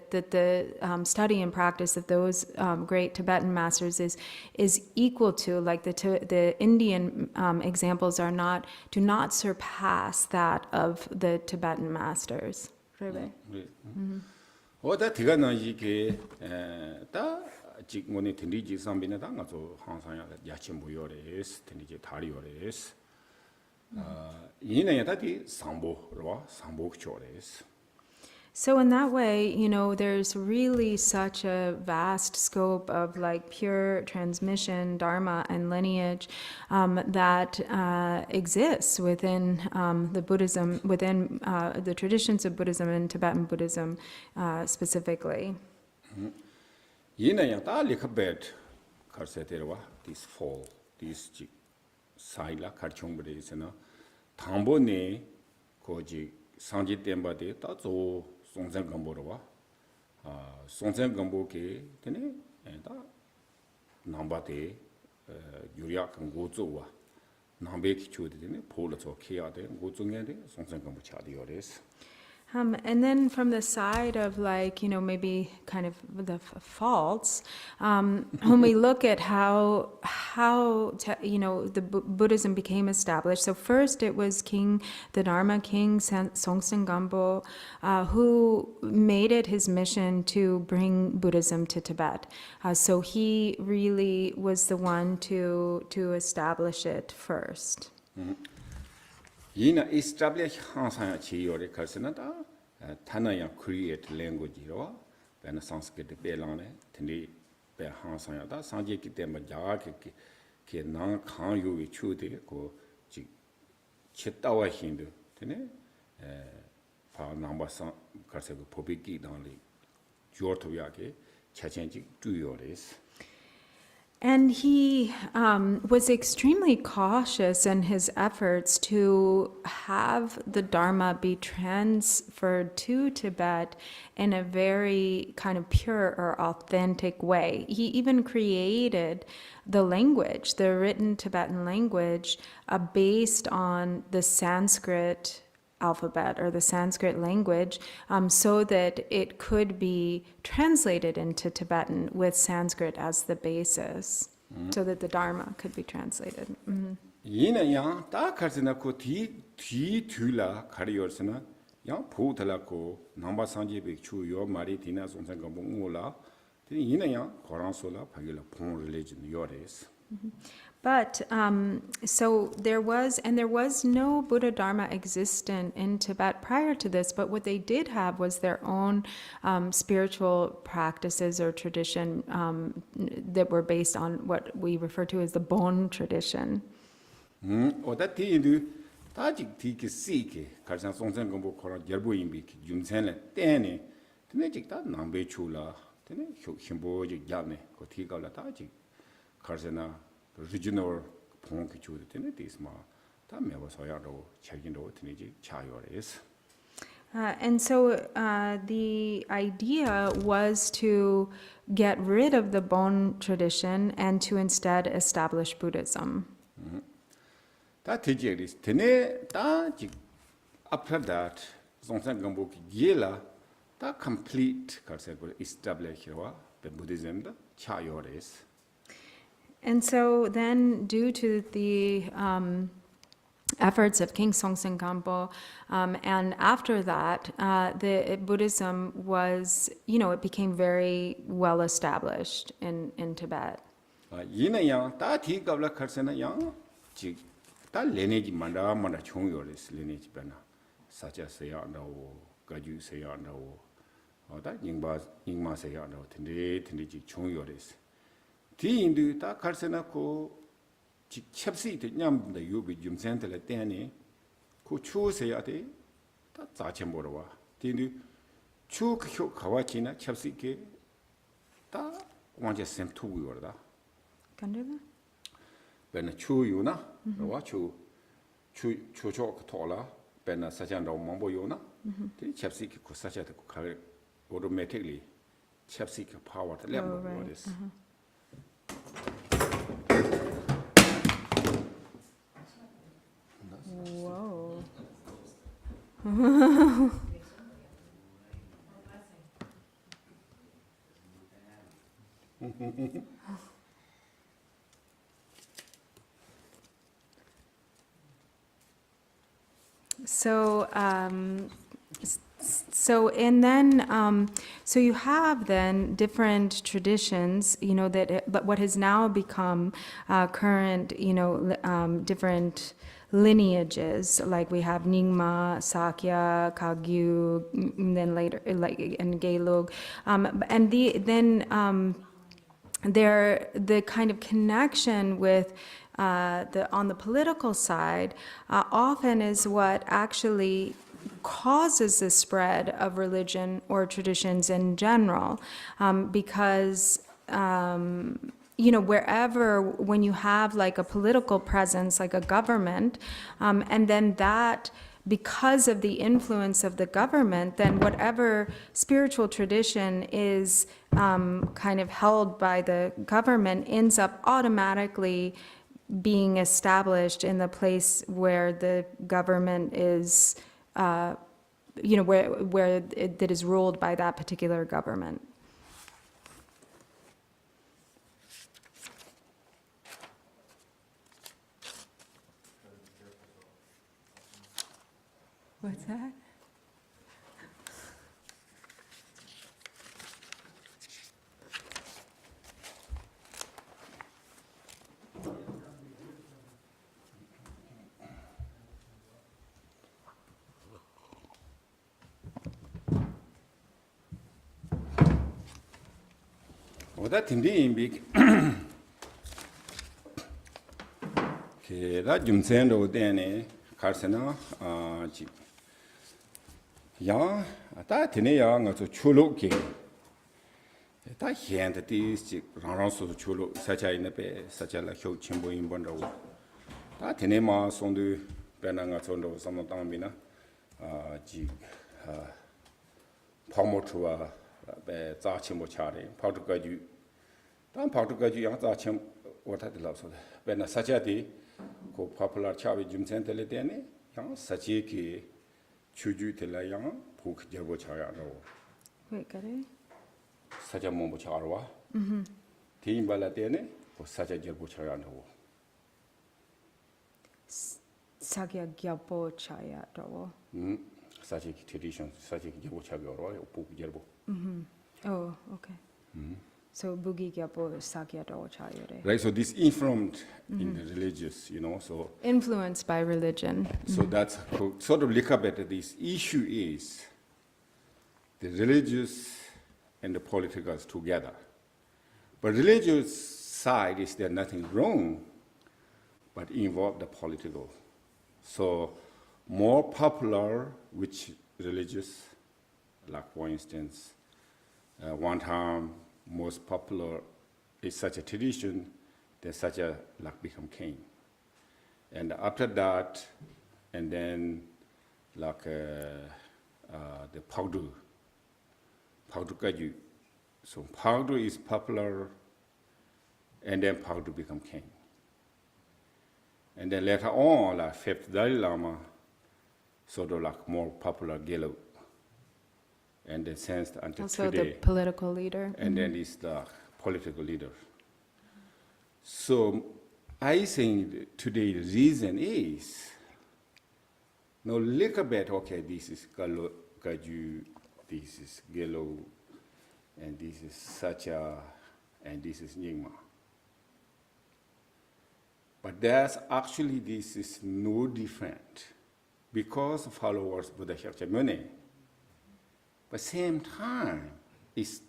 Speaker 1: study and practice of those great Tibetan masters is equal to, like the Indian examples do not surpass that of the Tibetan masters.
Speaker 2: 직원이 든디지 삼비네 당가서 항상 야침 무요레스 든디지 다리요레스 이내에 다디 상보로 상보초레스.
Speaker 1: So in that way, there's really such a vast scope of like pure transmission, dharma, and lineage that exists within the Buddhism, within the traditions of Buddhism and Tibetan Buddhism specifically.
Speaker 2: 이내에 다 리커벳 가르세데와 this fall, this 사일라 가르총브레이스나 당보네 고지 상지 템바데 다조 송전 감보로와 송전 감보게 되네 다 남바데 유리아 강고조와 남베키 추데네 폴로조 키야데 고종에데 송전 감보 차디요레스.
Speaker 1: And then from the side of maybe kind of the faults, when we look at how the Buddhism became established. So first it was the Dharma King Songtsen Gampo, who made it his mission to bring Buddhism to Tibet. So he really was the one to establish it first.
Speaker 2: 이나 establish 항상 지요를 가르치는다 타나야 create language로 배나 Sanskrit 배랑네 근데 배 항상야다 상제기 때문에 자기 ke nang khang yu wi chu de ko ji chitawa hin de tene pa namba sa karse ko pobi ki dang li jor to ya ke chachen ji tu yo res.
Speaker 1: And he was extremely cautious in his efforts to have the Dharma be transferred to Tibet in a very kind of pure or authentic way. He even created the language, the written Tibetan language, based on the Sanskrit alphabet or the Sanskrit language, so that it could be translated into Tibetan with Sanskrit as the basis, so that the Dharma could be translated.
Speaker 2: Yina yang ta karsena ko ti thula khari yorsena yang pho thala ko namba sanje be chu yo mari tina songsan ga bongola ti yina yang korang sola phagila phon religion yores.
Speaker 1: But so there was no Buddha Dharma existent in Tibet prior to this, but what they did have was their own spiritual practices or tradition that were based on what we refer to as the Bon tradition.
Speaker 2: Oda ti indu ta jik ti ki si ke karsan songsan ga bo korang jerbo yimbi ki jumsen le tene tene jik ta nambe chula tene himbo jik jane ko ti ga la ta jik karsana regional phon ki chu tene tisma ta me ba so ya ro chagin ro tene ji cha yo res.
Speaker 1: And so the idea was to get rid of the Bon tradition and to instead establish Buddhism.
Speaker 2: Ta teje ris tene ta ji after that songsan gambo ki yela ta complete karse ko establish wa the Buddhism da cha yo res.
Speaker 1: And so then, due to the efforts of King Songtsen Gampo, and after that, the Buddhism was, it became very well established in Tibet.
Speaker 2: Yina yang ta thi kabla kharsena yang ji ta lene ji manda chung yo res lene ji bana sacha se ya na wo gaju se ya na wo ta yingma se ya na wo tinde ji chung yo res. Ti indu ta karsena ko chik chepsi te nyam da yubi jumsen te le tene ko chu se ya te ta za chen bo wa ti indu chu kyo kawa chi na chepsi ke ta wang je sem tu yo da
Speaker 1: Kandila?
Speaker 2: ben chu yu na wa chu cho to la ben sa jan do mong bo yo na ti chepsi ke ko sa cha te ko ka automatically chepsi ke power te le mo this.
Speaker 1: Whoa. So you have then different traditions, but what has now become current, different lineages, like we have Nyingma, Sakya, Kagyu, and then later, and Gelug, and the kind of connection with on the political side often is what actually causes the spread of religion or traditions in general, because wherever, when you have like a political presence, like a government, and then that, because of the influence of the government, then whatever spiritual tradition is kind of held by the government ends up automatically being established in the place where the government is, that is ruled by that particular government. What's that?
Speaker 2: Oda tindi imbi Okay, that Jumsendo then, Carsena, Yang, that Tinea to Chuluki. That hand that is Ranso Chulu, such a in a bay, such a like Chimbo in Bondo. That Tinema son du Benanga Sondo, some of Damina, Pomotua, Zachimo Chari, Portugal. Dan Portugal, young Zachim, what I love. When a Sajati, go popular Chavi Jim Santelitene, young Sajiki, Chuju Telayan, Puk Jerbo Chayano.
Speaker 1: Wait, got it?
Speaker 2: Saja Mombo Charwa, Team Balatene, or Saja Jerbo Chayano.
Speaker 1: Sagya Gyapo Chaya Dawo.
Speaker 2: Such a tradition, such a Jerbo Chagoro, or Puk Jerbo.
Speaker 1: Oh, okay. So Boogie Gyapo Sagya Dawo Chaya.
Speaker 2: Right, so this informed in the religious, so.
Speaker 1: Influenced by religion.
Speaker 2: So that's sort of look up at this issue is the religious and the political together. But religious side is there nothing wrong, but involve the political. So more popular which religious, like for instance, one time most popular is such a tradition that such a like become king. And after that, and then like the Pagdu Kaju. So Pagdu is popular, and then Pagdu become king. And then later on, like fifth Dalai Lama, sort of like more popular Gelo. And then since until
Speaker 1: Also
Speaker 2: today.
Speaker 1: the political leader.
Speaker 2: And then it's the political leader. So I think today the reason is, now look a bit, okay, this is Kaju, this is Gelo, and this is Sacha, and this is Nyingma. But there's actually, this is no different because followers Buddha Shakyamuni. But same time, it's,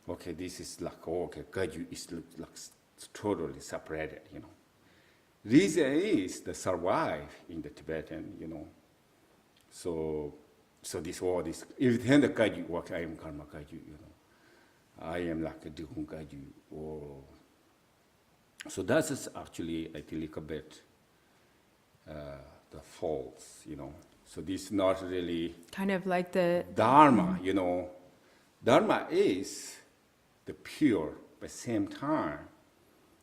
Speaker 2: okay, this is like, okay, Kaju is like totally separated, Reason is the survive in the Tibetan, So this all this, if then the Kaju, okay, I am Karma Kaju, I am like a Dikun Kaju, or so that is actually I think a bit the false, So this is not really
Speaker 1: Kind of like the
Speaker 2: Dharma, Dharma is the pure, but same time,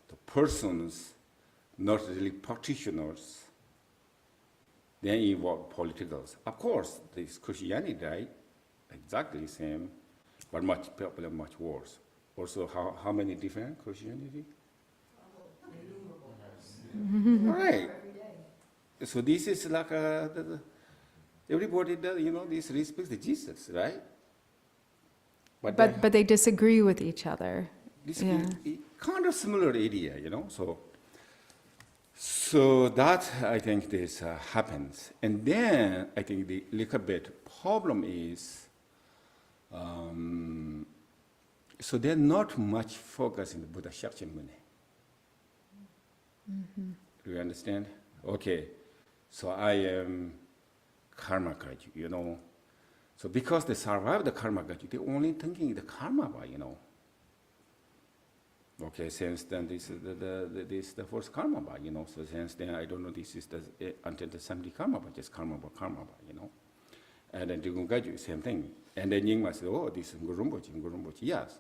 Speaker 2: the persons, not really practitioners, they involve politicals. Of course, this Christianity, right? Exactly same, but much popular, much worse. Also, how many different Christianity? All right. So this is like everybody does, this respects the Jesus, right?
Speaker 1: but they disagree with each other.
Speaker 2: This
Speaker 1: Yeah.
Speaker 2: is kind of similar idea, So that I think this happens, and then I think the little bit problem is, so there's not much focus in the Buddha Shakyamuni. Do you understand? Okay, so I am karma kaju, So because they survive the karma kaju, they're only thinking the karma, Okay, since then this is the first karma, So since then I don't know this is the until the 70 karma, just karma, And then Digun Kaju, same thing. And then Nyingma said, oh, this is Ngurumbochi, yes.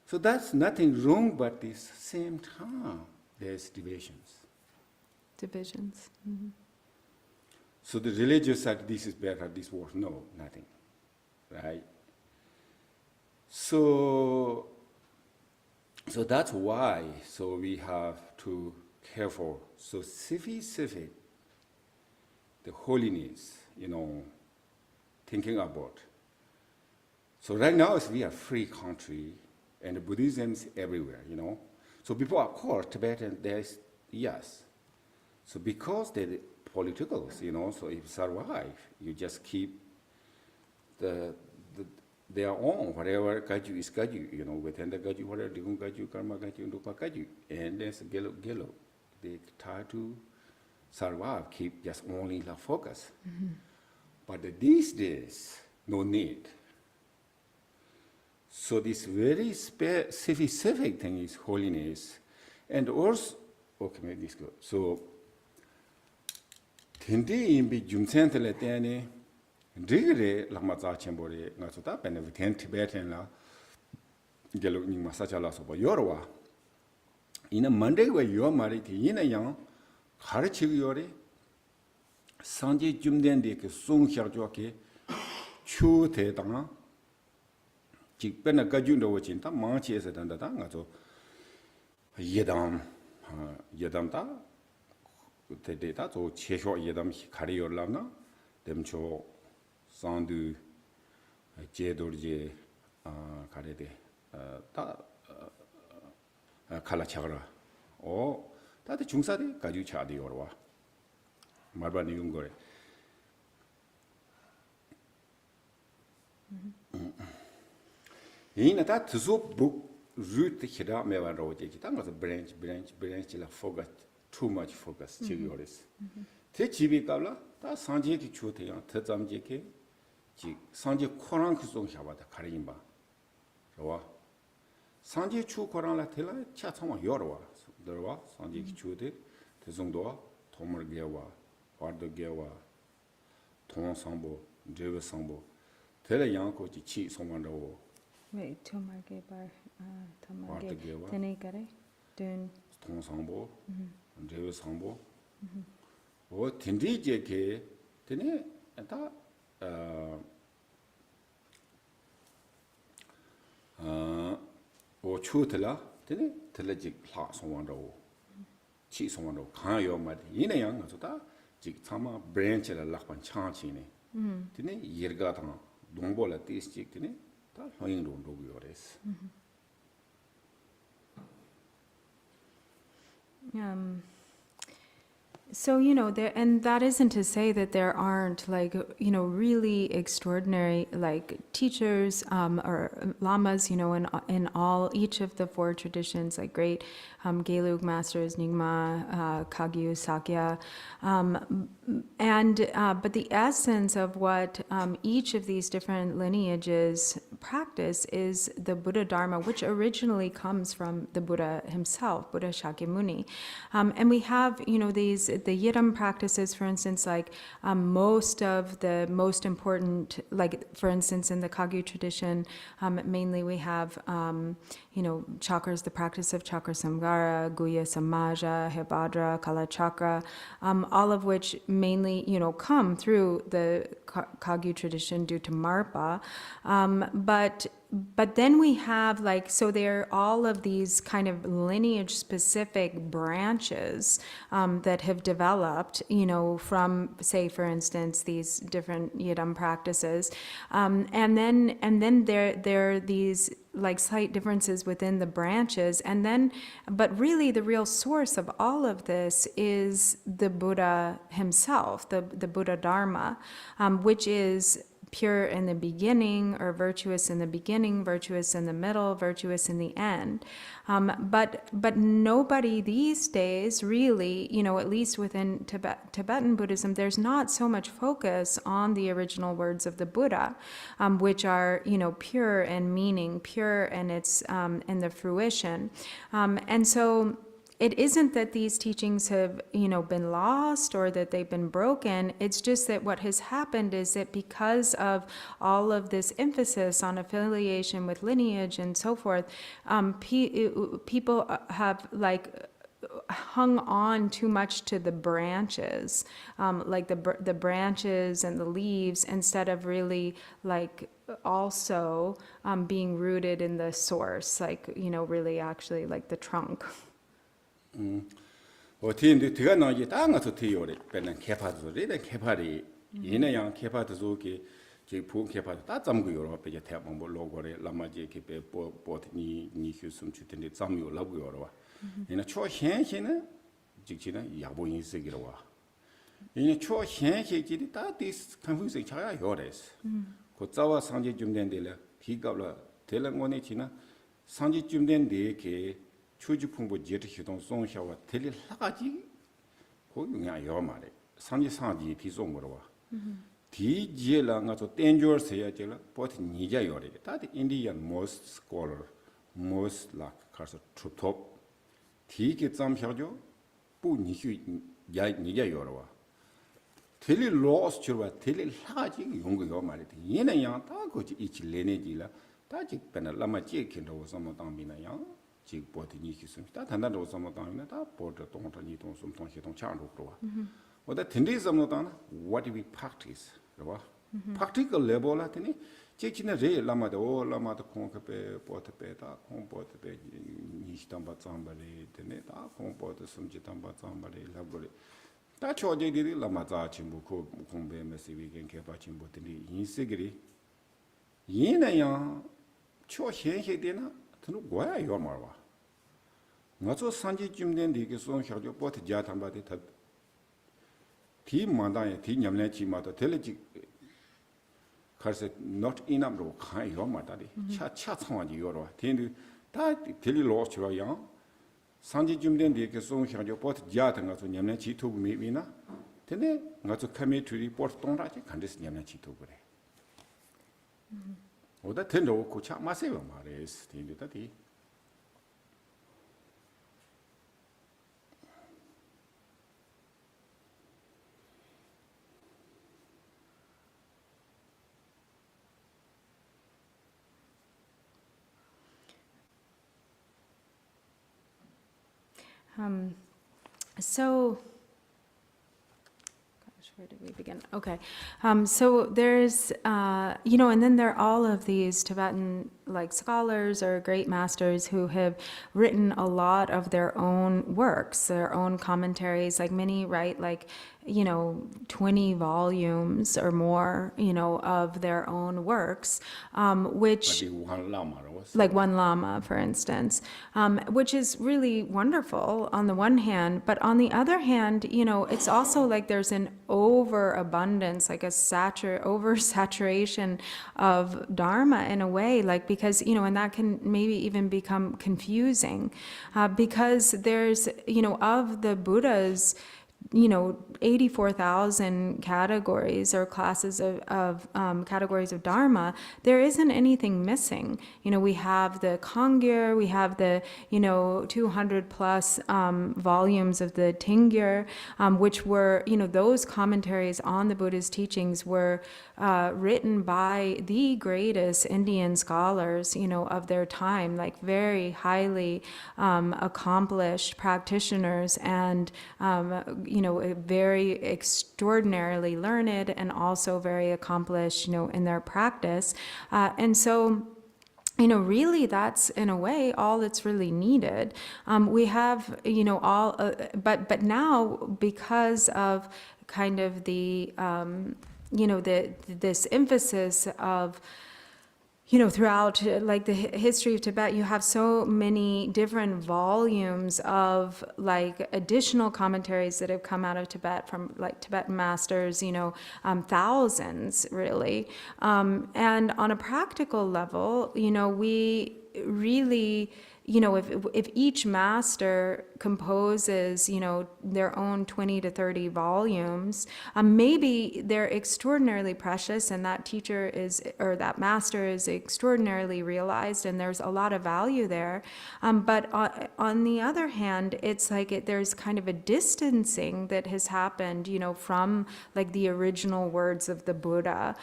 Speaker 2: So that's nothing wrong, but this same time there's divisions.
Speaker 1: Divisions.
Speaker 2: So the religious side, this is better, this worse. No, nothing, right? So that's why. So we have to careful. So civic, the holiness, thinking about. So right now we are a free country, and Buddhism is everywhere, So people, of course, Tibetan, there's yes. So because they're politicals, so if you survive, you just keep their own, whatever Kaju is Kaju, within the Kaju, whatever Digun Kaju, Karma Kaju, Ndupa Kaju, and there's Gelo.
Speaker 3: they try to survive, keep just only the focus. But these days, no need. So this very specific thing is holiness. And also, okay, maybe this go. So, Tindi in be Jumsentele Tani, Digre Lamaza Chambori, Nasota, and everything Tibetan la, Gelogning Masacha Lasoba Yorwa. In a Monday where you're married, in a young, Harachi Yori, Sanji Jumden, Sung Charjoke, Chu Te Tanga. Pena Gajundo Wachinta, Manchi as a Dandatanga, so Yedam ta, the data, so Chesho Yedam carry your lana, them cho Sandu Jedorje Carede, Kalachara, or that the Chungsadi, Gaju Chadi or Marbani Ungore. In that so book root hira me wa roje ki tang branch la focus too much focus chi yoris te jibi kabla ta sanje ki chu te ya te zamje ke ji sanje 코랑 그 송 샤바다 가린 바 와 sanje chu 코랑 la tela cha chama yorwa 들어와 sanje ki chu te te 정도와 도물 gewa 와드 gewa 동 상보 제외 상보 tela yang ko chi 송만로
Speaker 1: Wait, Tomarge bar, Tomarge, Tenegare, Dun.
Speaker 3: 통상보, 제외 상보. 딘디제게 되네. 다 추틀라 되네. 틀레직 라 송원로. 치 송원로 강요 말이 이내양 가서다 직 참아 브랜치를 락반 창치네. 되네. 이르가다 동볼라 티스직 되네. 다 허잉로 로고요레스.
Speaker 1: So, there, and that isn't to say that there aren't really extraordinary teachers or lamas, in each of the four traditions, like great Gelug masters, Nyingma, Kagyu, Sakya, but the essence of what each of these different lineages practice is the Buddha Dharma, which originally comes from the Buddha himself, Buddha Shakyamuni, and we have the Yidam practices, for instance, most of the most important, for instance, in the Kagyu tradition, mainly we have, chakras, the practice of chakra samgara, guya samaja, Hevajra, kala chakra, all of which mainly, come through the Kagyu tradition due to Marpa. But then we have so there are all of these kind of lineage specific branches that have developed, from, say, for instance, these different Yidam practices. And then there are these slight differences within the branches. But really the real source of all of this is the Buddha himself, the Buddha Dharma, which is pure in the beginning, or virtuous in the beginning, virtuous in the middle, virtuous in the end. But nobody these days really, at least within Tibetan Buddhism, there's not so much focus on the original words of the Buddha, which are, pure in meaning, pure in its in the fruition. And so it isn't that these teachings have, been lost or that they've been broken. It's just that what has happened is that because of all of this emphasis on affiliation with lineage and so forth, people have hung on too much to the branches, the branches and the leaves, instead of really also being rooted in the source, really actually the trunk.
Speaker 3: 어티인데 제가 나기 땅에서 티요래 배는 개파도래 개파리 이내양 개파도조기 제 부은 개파도 다 잠고 요러 배제 대방 뭐 로고래 라마지 개배 보보니 니휴숨 주텐데 잠요 라고 요러 이내 초현현은 직지는 야보인색이로 와 이내 초현현지리 다 디스 컨퓨징 차야 요래스 고자와 상지 좀 된데라 비갑라 델랑원에 지나 상지 좀 된데 게 추지풍부 제트시동 송샤와 텔리 하가지 고용야 요마래 상지상지 디송으로 와 디지엘라 가서 dangerous 해야지라 보트 니자 요래 다디 인디안 most scholar most like 가서 투톱 디게 잠셔죠 부 니슈 야 니자 요러 와 텔리 로스 주와 텔리 하가지 용거 말이 얘는 양다 거지 이치 레네지라 다지 배나 라마지 킨도 섬어 당비나 양 지 보트 니슈 숨다 단단도 섬어 당비나 다 보트 동터니 동숨 동시동 차로 그러와 오다 텐디 섬어 당 what do we practice 그러와 practical level 라더니 제치나 레 라마도 오 라마도 콩카페 보트페다 콩보트페 니시담바 잠바리 되네 다 콩보트 숨지담바 잠바리 라브리 다 초제들이 라마자 친구고 공배 메시비겐 개바 친구들이 인식이 얘네야 초현실되나 저는 뭐야 이거 말와 나저 산지쯤 된 데게 손셔죠 보트 자탐바데 다 디만다에 디냠내치마도 텔레지 가서 not inam로 가요 마다리 차차 상황이 요러 텐데 다 텔리로 쳐야 산지쯤 된 데게 손셔죠 보트 자탐 가서 냠내치 투부 미미나 근데 나저 커미티 리포트 동라지 간데스 냠내치 투부 그래 오다 텐도 고차 마세요 말레스 텐데 다디
Speaker 1: So, gosh, where did we begin? Okay, so there's, and then there are all of these Tibetan scholars or great masters who have written a lot of their own works, their own commentaries. Like many write 20 volumes or more, of their own works, which. Like one lama, for instance, which is really wonderful on the one hand, but on the other hand, it's also like there's an overabundance, like a oversaturation of Dharma in a way, because, and that can maybe even become confusing, because there's, of the Buddha's 84,000 categories or classes of categories of Dharma, there isn't anything missing. We have the Kangyur, we have the, 200 plus volumes of the Tingyur, which were, those commentaries on the Buddha's teachings were written by the greatest Indian scholars, of their time, like very highly accomplished practitioners and, very extraordinarily learned and also very accomplished, in their practice. And so, really that's in a way all that's really needed. We have, all, but now because of kind of the, this emphasis of, throughout the history of Tibet, you have so many different volumes of additional commentaries that have come out of Tibet from Tibetan masters, thousands really. And on a practical level, we really, if each master composes, their own 20 to 30 volumes, maybe they're extraordinarily precious and that teacher is, or that master is extraordinarily realized and there's a lot of value there. But on the other hand, it's there's kind of a distancing that has happened, from the original words of the Buddha,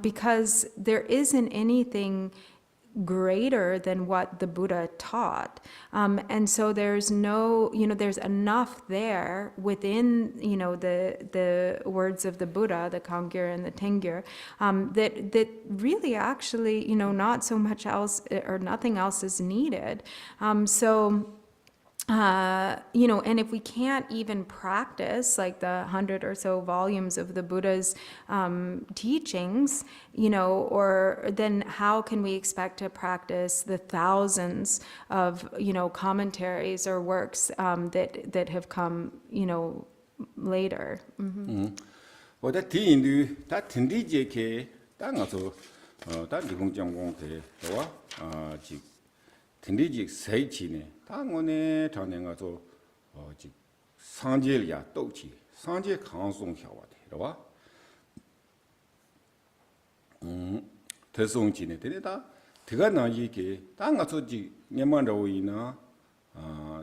Speaker 1: because there isn't anything greater than what the Buddha taught. And so there's no, there's enough there within, the words of the Buddha, the Kangyur and the Tingyur, that really actually, not so much else or nothing else is needed. And if we can't even practice the 100 or so volumes of the Buddha's teachings, or then how can we expect to practice the thousands of, commentaries or works that have come, later?
Speaker 3: 오다 디인도 다 텐디제케 땅아서 다 리공장공대 와 지 Tindiji say chine, Tangone, Tanengazo, or Sanjelia Dochi, Sanje Kansong Hawat, Tesong chine, Teneta, Tigana Yiki, Tangasoji, Yamanda,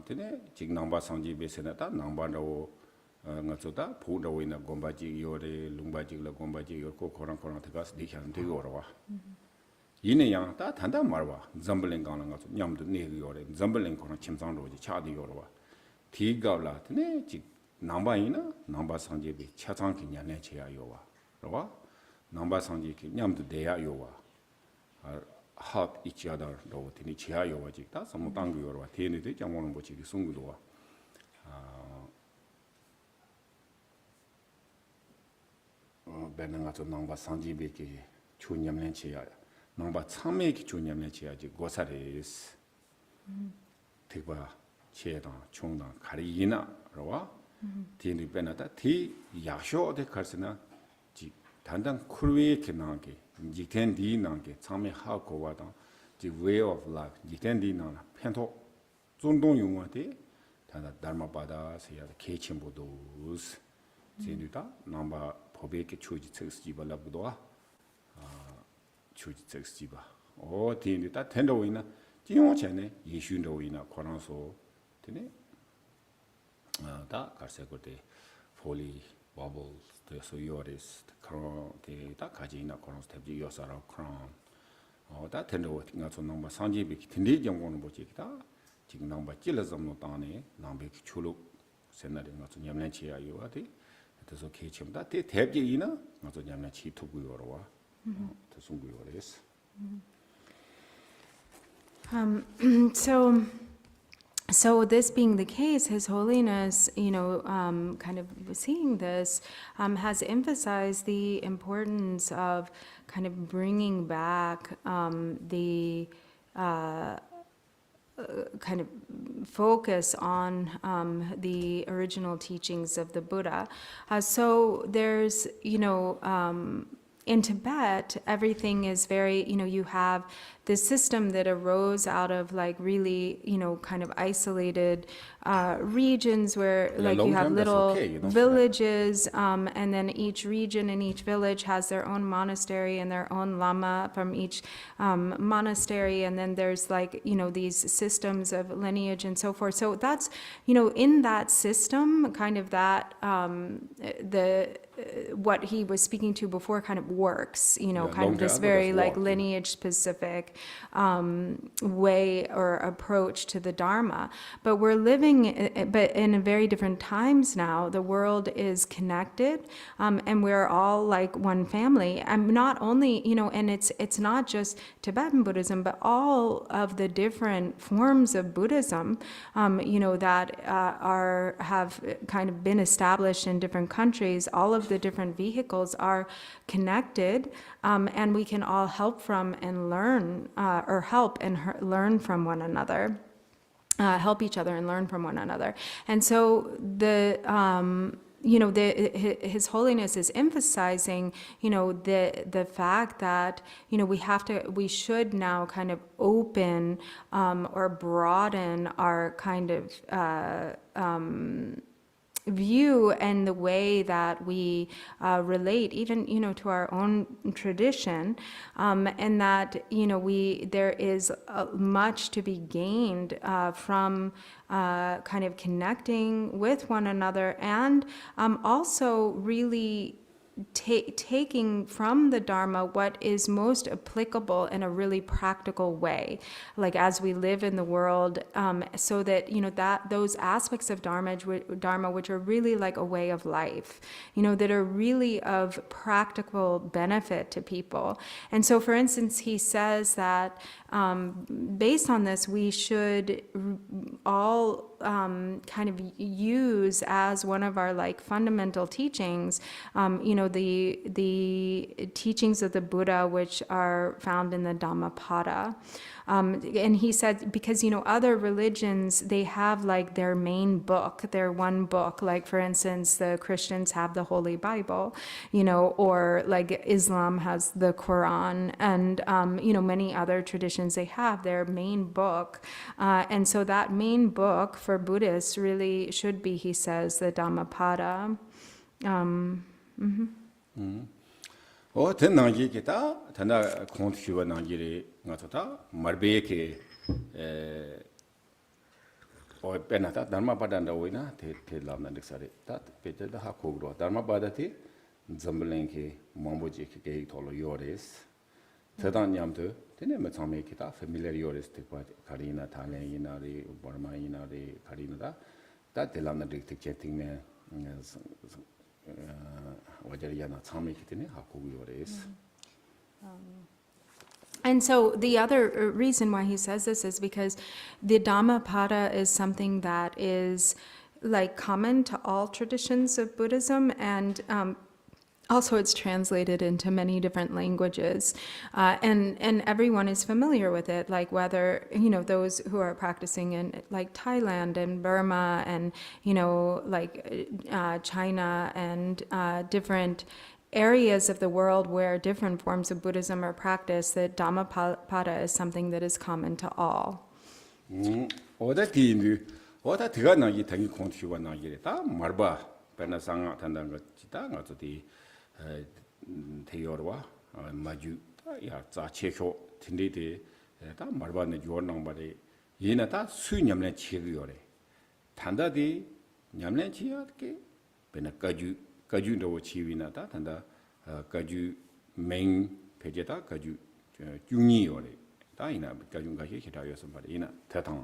Speaker 3: Tene, Jig Namba Sanji Besenata, Nambando, Natsota, Pudawina, Gombaji, Yore, Lumbaji, La Gombaji, or Koran Korantagas, Dikan, Tegorwa. Yin ta tanda marwa, Zumbling Ganga, Yam to Nigore, Zumbling Koran Chimzando, Chadi Yorwa. Ti Gavla, Tene, Jig Namba Ina, Namba Sanji, Chatanki Yanechia Yowa. Rawa, Namba Sanji, Yam to Dea Yowa. Help each other, though Tinichia Yowa Jita, some Tangu Yorwa, Tini, Jamon Bochi, Sungudua. Benangato Namba Sanji Beki, Chunyam Lenchia. Namba Tameki Chunyam Lenchia, Gosaris. Tiba, Cheda, Chunda, Karina, Rawa, Tini Benata, Ti, Yasho de Karsina, Tandan Kurwe Kinangi, Jitendi Nangi, Tami Hako Wada, the way of life, Jitendi Nana, Pento, Zundong Yungati, Tanda Dharma Bada, say the kitchen bodos, Zenduta, number Pobeke Chuji Jiba Labudoa, Chuji Jiba, or Tindita, Tendowina, Jinochene, Yishundowina, Koranso, Tene, da Carsecote, Folly, Bubbles, the Soyoris, the Crown, the Kajina, Coron Step, Yosara Crown, or that tender not number Sanji, Tindi, young one Bochita, Ching number Chilazam Notane, Nambik Chulu, Senator not to Yamlanchi, Ayuati, it is okay, Chim, that they have Yina, not to Yamlachi to Guyorwa, to Sunguyores.
Speaker 1: So this being the case, His Holiness, kind of seeing this, has emphasized the importance of kind of bringing back the kind of focus on the original teachings of the Buddha. So there's, in Tibet, everything is very, you have this system that arose out of like really, kind of isolated regions where like you have little villages, and then each region and each village has their own monastery and their own lama from each monastery, and then there's like, these systems of lineage and so forth. So that's, in that system, kind of that, what he was speaking to before kind of works, kind of this very like lineage specific way or approach to the Dharma. But we're living but in very different times now. The world is connected, and we're all like one family. And not only, and it's not just Tibetan Buddhism, but all of the different forms of Buddhism, that have kind of been established in different countries. All of the different vehicles are connected, and we can all help from and learn, or help and learn from one another. Help each other and learn from one another. And so His Holiness is emphasizing, the fact that, we should now kind of open or broaden our kind of view and the way that we relate, even to our own tradition, and that there is much to be gained from kind of connecting with one another, and also really taking from the Dharma what is most applicable in a really practical way, like as we live in the world, so that that those aspects of Dharma which are really like a way of life, that are really of practical benefit to people. And so, for instance, he says that based on this, we should all kind of use as one of our like fundamental teachings, the teachings of the Buddha, which are found in the Dhammapada. And he said, because, other religions, they have like their main book, their one book. Like, for instance, the Christians have the Holy Bible, or like Islam has the Quran, and, many other traditions, they have their main book. And so that main book for Buddhists really should be, he says, the Dhammapada.
Speaker 3: tenangi kita tanda kontiwa nangiri ngatota marbeke o penata dharma padanda oina te lamna diksare tat pete da hakogro dharma padati zambelenke mamboji ke tolo yores tedan nyamde tene metame kita familiar yores te karina thale inari borma inari karina da te lamna dik chatting ne
Speaker 1: And so the other reason why he says this is because the Dhammapada is something that is like common to all traditions of Buddhism, and also it's translated into many different languages, and everyone is familiar with it, like whether, those who are practicing in like Thailand and Burma and, like China and different areas of the world where different forms of Buddhism are practiced, that Dhammapada is something that is common to all.
Speaker 3: oda tiga nagi tangi kontiwa nagi ta marba pena sanga tandanga chita ngati teyorwa maju ya za chekho tindide ta marba ne jornang bare yina ta su nyamlen chigiyore tandadi nyamlen chiyake pena kaju ndo chiwina ta tanda kaju main pejeta kaju juni yore ta ina kaju gashi hitayoso bare ina tatang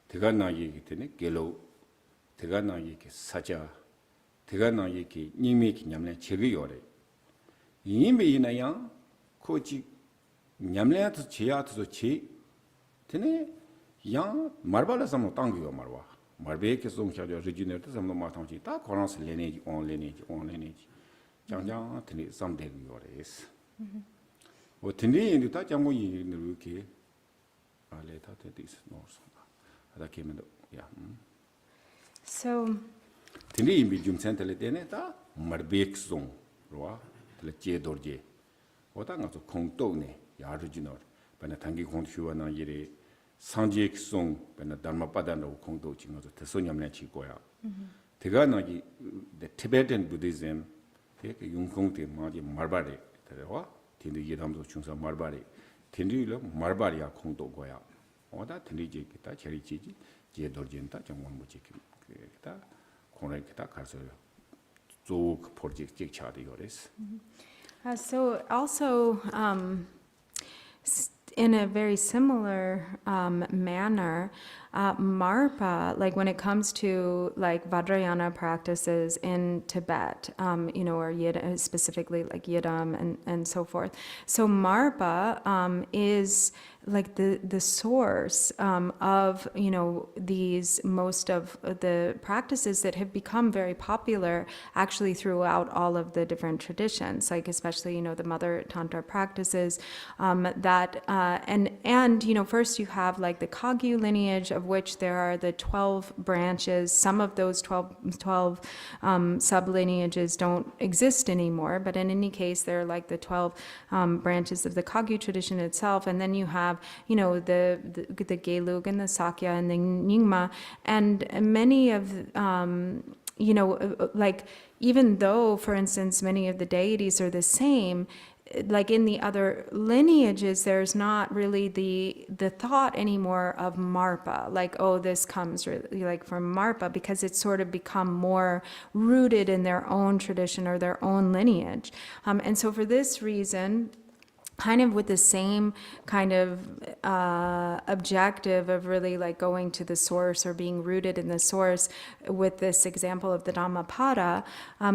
Speaker 3: tiga nagi kitene gelo tiga nagi ke saja tiga nagi ke nyime ki nyamlen chigiyore yimbe ina yang kochi nyamlen to chiya to chi tene yang marbala samo tangyo marwa marbe ke song cha original to samo ma tangchi ta korans lineage on lineage jangjang tene samde yores o tene indu ta jango yi nu ke ale ta te dis no that came in
Speaker 1: So
Speaker 3: tindi imbi jum sentele tene ta marbek song roa tele che dorje oda nga so kongto ne ya original bana tangi kongchuwa na yire sanjek song bana dharma padano kongto chi nga so tesonyamne chi goya tega na gi the Tibetan Buddhism ke yungkong te ma ji marbare tewa tindi yedam so chungsa marbare tindi lo marbare ya kongto goya oda tindi je kita cheri chi je dorjenta jamwan bu chi kita kone kita karso zog project je cha de yores.
Speaker 1: So also, in a very similar manner, Marpa, like when it comes to like Vajrayana practices in Tibet, or specifically like Yidam and so forth. So Marpa is like the source of, these most of the practices that have become very popular actually throughout all of the different traditions, like especially, the Mother Tantra practices first you have like the Kagyu lineage, of which there are the 12 branches. Some of those 12 sub-lineages don't exist anymore, but in any case, they're like the 12 branches of the Kagyu tradition itself. And then you have, the Gelug and the Sakya and the Nyingma, and many of, like even though, for instance, many of the deities are the same, like in the other lineages, there's not really the thought anymore of Marpa, like, oh, this comes really like from Marpa, because it's sort of become more rooted in their own tradition or their own lineage. And so for this reason, kind of with the same kind of objective of really like going to the source or being rooted in the source with this example of the Dhammapada,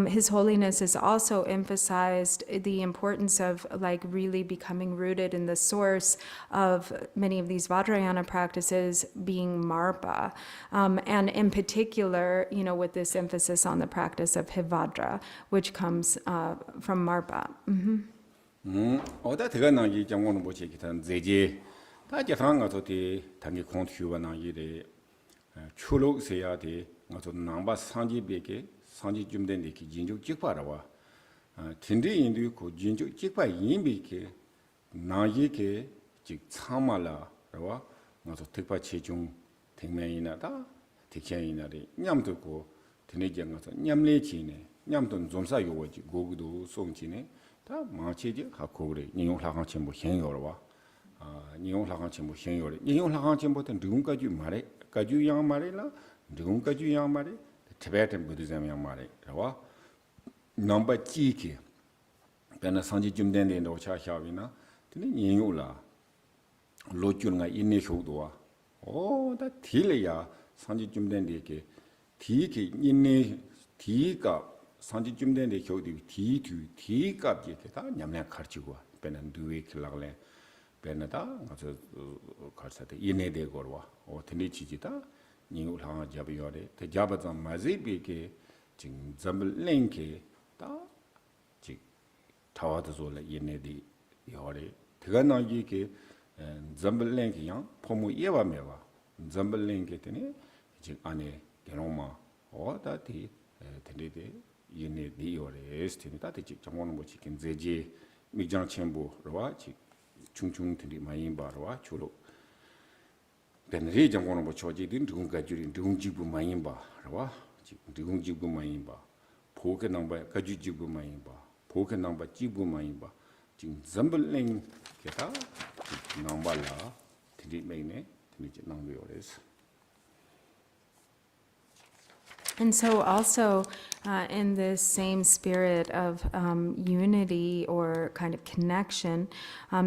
Speaker 1: His Holiness has also emphasized the importance of like really becoming rooted in the source of many of these Vajrayana practices being Marpa. And in particular, with this emphasis on the practice of Hevajra, which comes from Marpa.
Speaker 3: 어다 대가나기 정원은 뭐지 기타 제제 다 제상 가서디 단기 콘티유가 나기래 추록세야디 가서 남바 상지베게 상지 좀된데 기 진주 찍바라와 진리 인도 고 진주 찍바 인비게 나기게 즉 참말라라와 가서 특파 체중 백명이나다 대견이나리 냠도고 드네장 가서 냠레지네 냠돈 좀사 요거지 고기도 송지네 다 마치지 갖고 그래 인용 라강 전부 행여로와 인용 라강 전부 행여로 인용 라강 전부터 누군가지 말해 가주 양 말이라 누군가지 양 말이 티베탄 부디즘 양 말이라와 넘버 지기 변나 상지 좀 된데 오차샤비나 근데 인용라 로준가 인내 효도와 오다 딜이야 상지 좀 된데 이게 디게 인내 디가 상지 좀 된데 겨우디 디값 이렇게 다 냠냠 가르치고 배는 두에 길라래 배는다 가서 가르쳐대 이내대 거와 어떻게 지지다 니울 하나 잡이요래 대 잡아서 마지비게 지금 잠을 랭게 다지 타와도 zor래 이내대 요래 그가 나기게 잠을 랭게양 포무 예와메와 잠을 랭게 때문에 지금 안에 게노마 어다디 데리데 이네 니오레 스티니다 되지 정원은 뭐 지킨 제지 미장 첨부로와 지 중중 들이 많이 바로와 주로 벤리 정원은 뭐 조지든 누군가 줄인 누군지부 많이 바로와 지 누군지부 많이 바 보게 넘바 가지지부 많이 바 보게 넘바 지부 많이 바 지금 잠블랭 게다 넘발라 들이 매네 들이 넘고요레스.
Speaker 1: And so also in this same spirit of unity or kind of connection,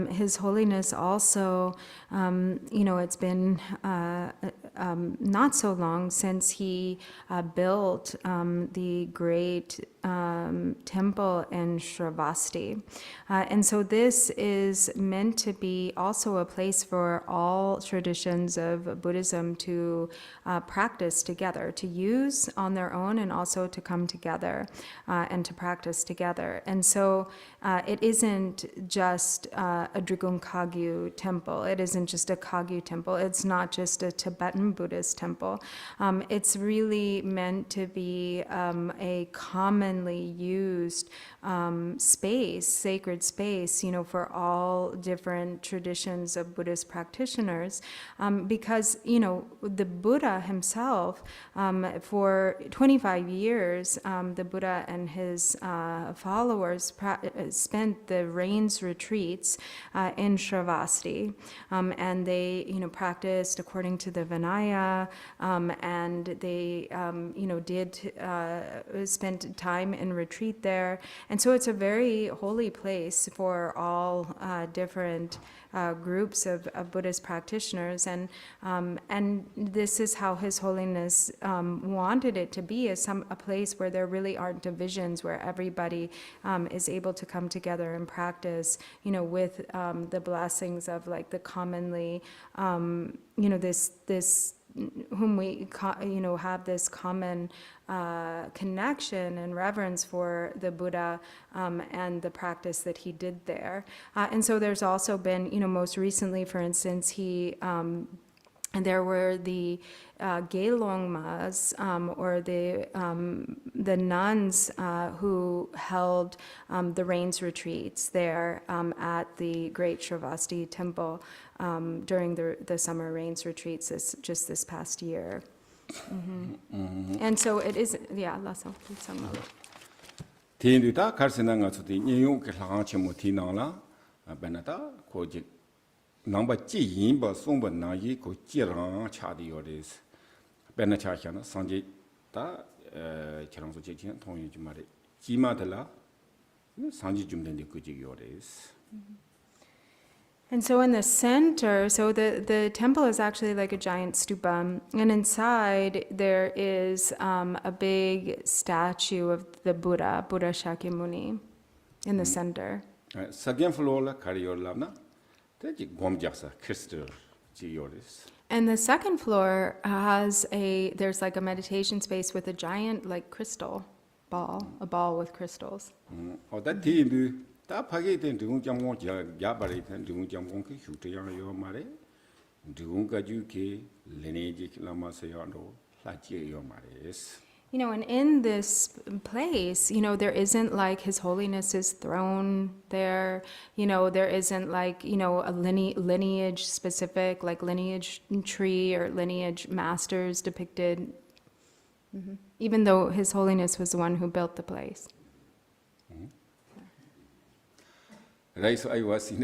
Speaker 1: His Holiness also, it's been not so long since he built the great temple in Shravasti. And so this is meant to be also a place for all traditions of Buddhism to practice together, to use on their own and also to come together and to practice together. And so it isn't just a Drigun Kagyu temple. It isn't just a Kagyu temple. It's not just a Tibetan Buddhist temple. It's really meant to be a commonly used space, sacred space, for all different traditions of Buddhist practitioners, because, the Buddha himself, for 25 years, the Buddha and his followers spent the rains retreats in Shravasti, and they, practiced according to the Vinaya, and they, did spend time in retreat there. And so it's a very holy place for all different groups of Buddhist practitioners, and this is how His Holiness wanted it to be, as a place where there really aren't divisions, where everybody is able to come together and practice, with the blessings of like the commonly, this whom we have this common connection and reverence for the Buddha and the practice that he did there. And so there's also been, most recently, for instance, there were the Gelongmas, or the nuns who held the rains retreats there at the Great Shravasti Temple during the summer rains retreats this past year. And so it is, Lasso.
Speaker 3: Tienduta Karsenanga to the New Kalanchimotinala, Benata, Kojik. Number G, but Sumba Nayi, Kojiran, Chadi or this. Benachana, Sanjay, Charanso Chicken, Tony Jumari, Jimatala, Sanji Jumden de Kuji or this.
Speaker 1: And so in the center, so the temple is actually like a giant stupa, and inside there is a big statue of the Buddha Shakyamuni, in the center.
Speaker 3: second floor la carry your labna. That's gom jasa crystal yours.
Speaker 1: And the second floor there's like a meditation space with a giant like crystal ball, a ball with crystals.
Speaker 3: That team ta phage den dung jamong ja bare den dung jamong ke hu te yang yo mare dung ga ju ke lineage lama se yo no la ji yo mare.
Speaker 1: You know, and in this place, you know, there isn't like His Holiness's throne there. You know, there isn't like, you know, a lineage specific, like lineage tree or lineage masters depicted. Even though His Holiness was the one who built the place.
Speaker 3: Right, so I was in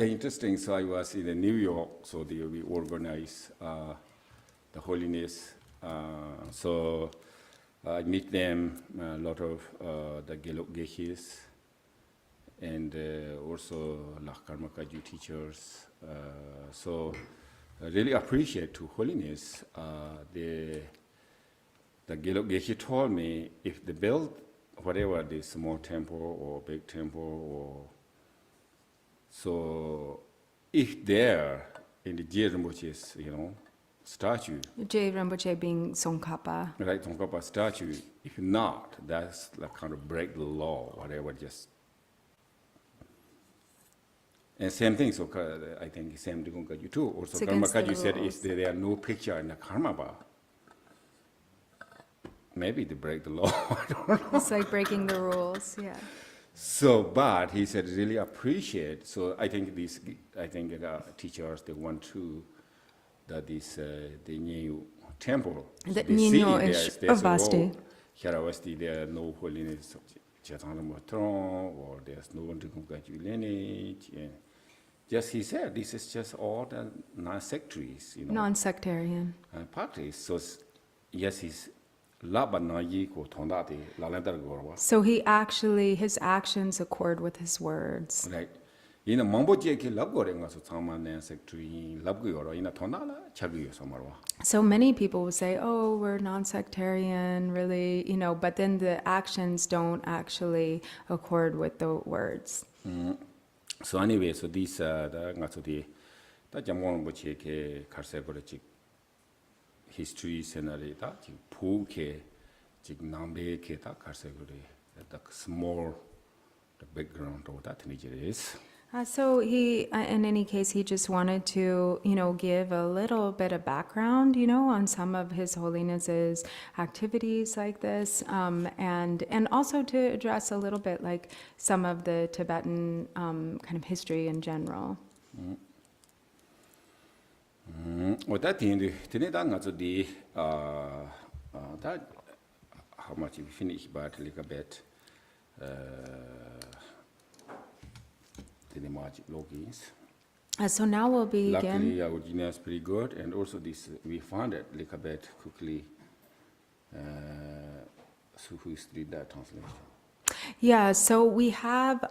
Speaker 3: New York, so we organized the Holiness. So I meet them, a lot of the Gelok Gehis, and also Karma Kaju teachers. So I really appreciate to Holiness. The Gelok Gehi told me if they build whatever the small temple or big temple or so if there in the Je Rinpoche's, you know, statue.
Speaker 1: Je Rinpoche being Tsongkhapa.
Speaker 3: Right, Tsongkhapa statue. If not, that's like kind of break the law, whatever, just. And same thing, so I think same thing Kaju too. Also, Karma Kaju said if there are no picture in the Karma bar, maybe they break the law. I don't know.
Speaker 1: It's like breaking the rules, yeah.
Speaker 3: So, but he said really appreciate. So I think teachers they want to that this the new temple.
Speaker 1: The
Speaker 3: they see
Speaker 1: Nino
Speaker 3: there's
Speaker 1: Vasti.
Speaker 3: Heravasti there are no holiness or there's no one to congratulate lineage. And just he said this is just all the non-sectaries, you know.
Speaker 1: Non-sectarian.
Speaker 3: Parties. So yes, he's.
Speaker 1: So his actions accord with his words.
Speaker 3: Right. In a mambo jeki labgoring so Tamanan secretary labgoro in a tonala, Chagu Samarwa.
Speaker 1: So many people will say, oh, we're non-sectarian, really, you know, but then the actions don't actually accord with the words.
Speaker 3: So anyway, so these the Jamon Bocheke Karsegoric history scenario that you puke jig nambe keta karseguri the small the background of that is.
Speaker 1: So he, in any case, he just wanted to, you know, give a little bit of background, you know, on some of His Holiness's activities like this, and also to address a little bit like some of the Tibetan kind of history in general.
Speaker 3: That thing, the that how much we finish, but a little bit. The magic logins.
Speaker 1: So now we'll begin.
Speaker 3: Luckily, our Virginia is pretty good, and also this we found it a little bit quickly. So who's did that translation?
Speaker 1: Yeah, so we have,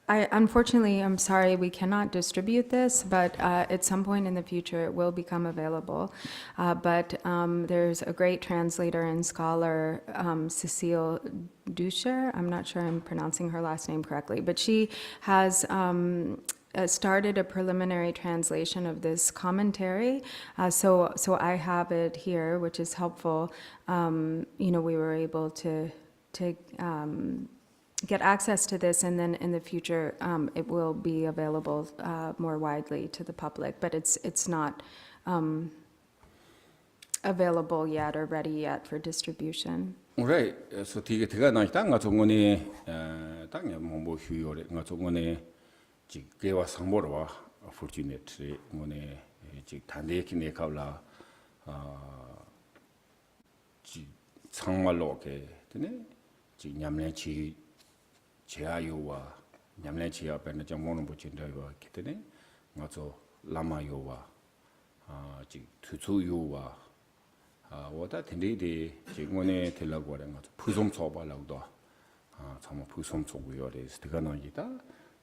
Speaker 1: unfortunately, I'm sorry, we cannot distribute this, but at some point in the future it will become available. But there's a great translator and scholar, Cecile Duscher. I'm not sure I'm pronouncing her last name correctly, but she has started a preliminary translation of this commentary. So I have it here, which is helpful. You know, we were able to get access to this, and then in the future it will be available more widely to the public, but it's not available yet or ready yet for distribution.
Speaker 3: Right. So tiga na ita nga chongone tangya mombo hyore nga chongone ji gewa sangborwa fortunate ngone ji tande kine kaula ji changmalo ke tene ji nyamlen chi cheayowa nyamlen chi ape na jamon bo chinda yo ketene nga cho lama yowa ji tuchu yowa wada tendede jingone telagore nga pusom chobalawdo chama pusom cho고요 des tiga na yita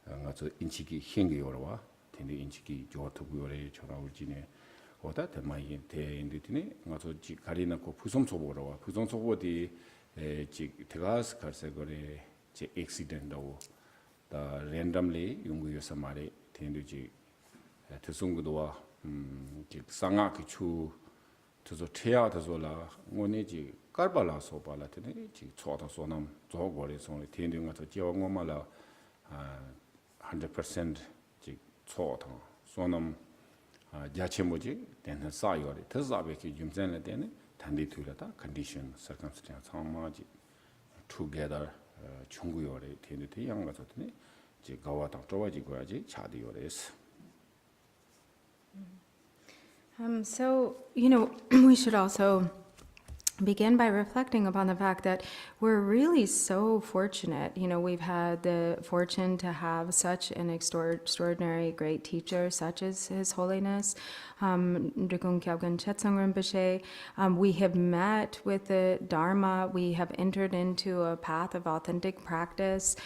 Speaker 3: nga cho inchiki hingi yorwa tende inchiki jo to yore chora urjine oda te mai te inditine ngaso ji karina ko pusom sobo로 와 pusom sobo di ji tegas karse gore ji accident dawo da randomly yung yosa mare tende ji tesung도 와 ji sanga ki chu to te야 tozola ngone ji 깔발라 소발라 tene ji choda sonam zo gore so tende ngaso ji ngomala 100% 지 초다 소놈 야체모지 되는 사이어리 더자베기 юм전에 되는 단디 둘다 컨디션 circumstance 상마지 together 중구요리 되는 대양 가서더니 지 가와당 좋아지고야지 차디요레스.
Speaker 1: So, we should also begin by reflecting upon the fact that we're really so fortunate. We've had the fortune to have such an extraordinary great teacher, such as His Holiness Drikung Kyabgan Chetsang Rinpoche. We have met with the Dharma. We have entered into a path of authentic practice.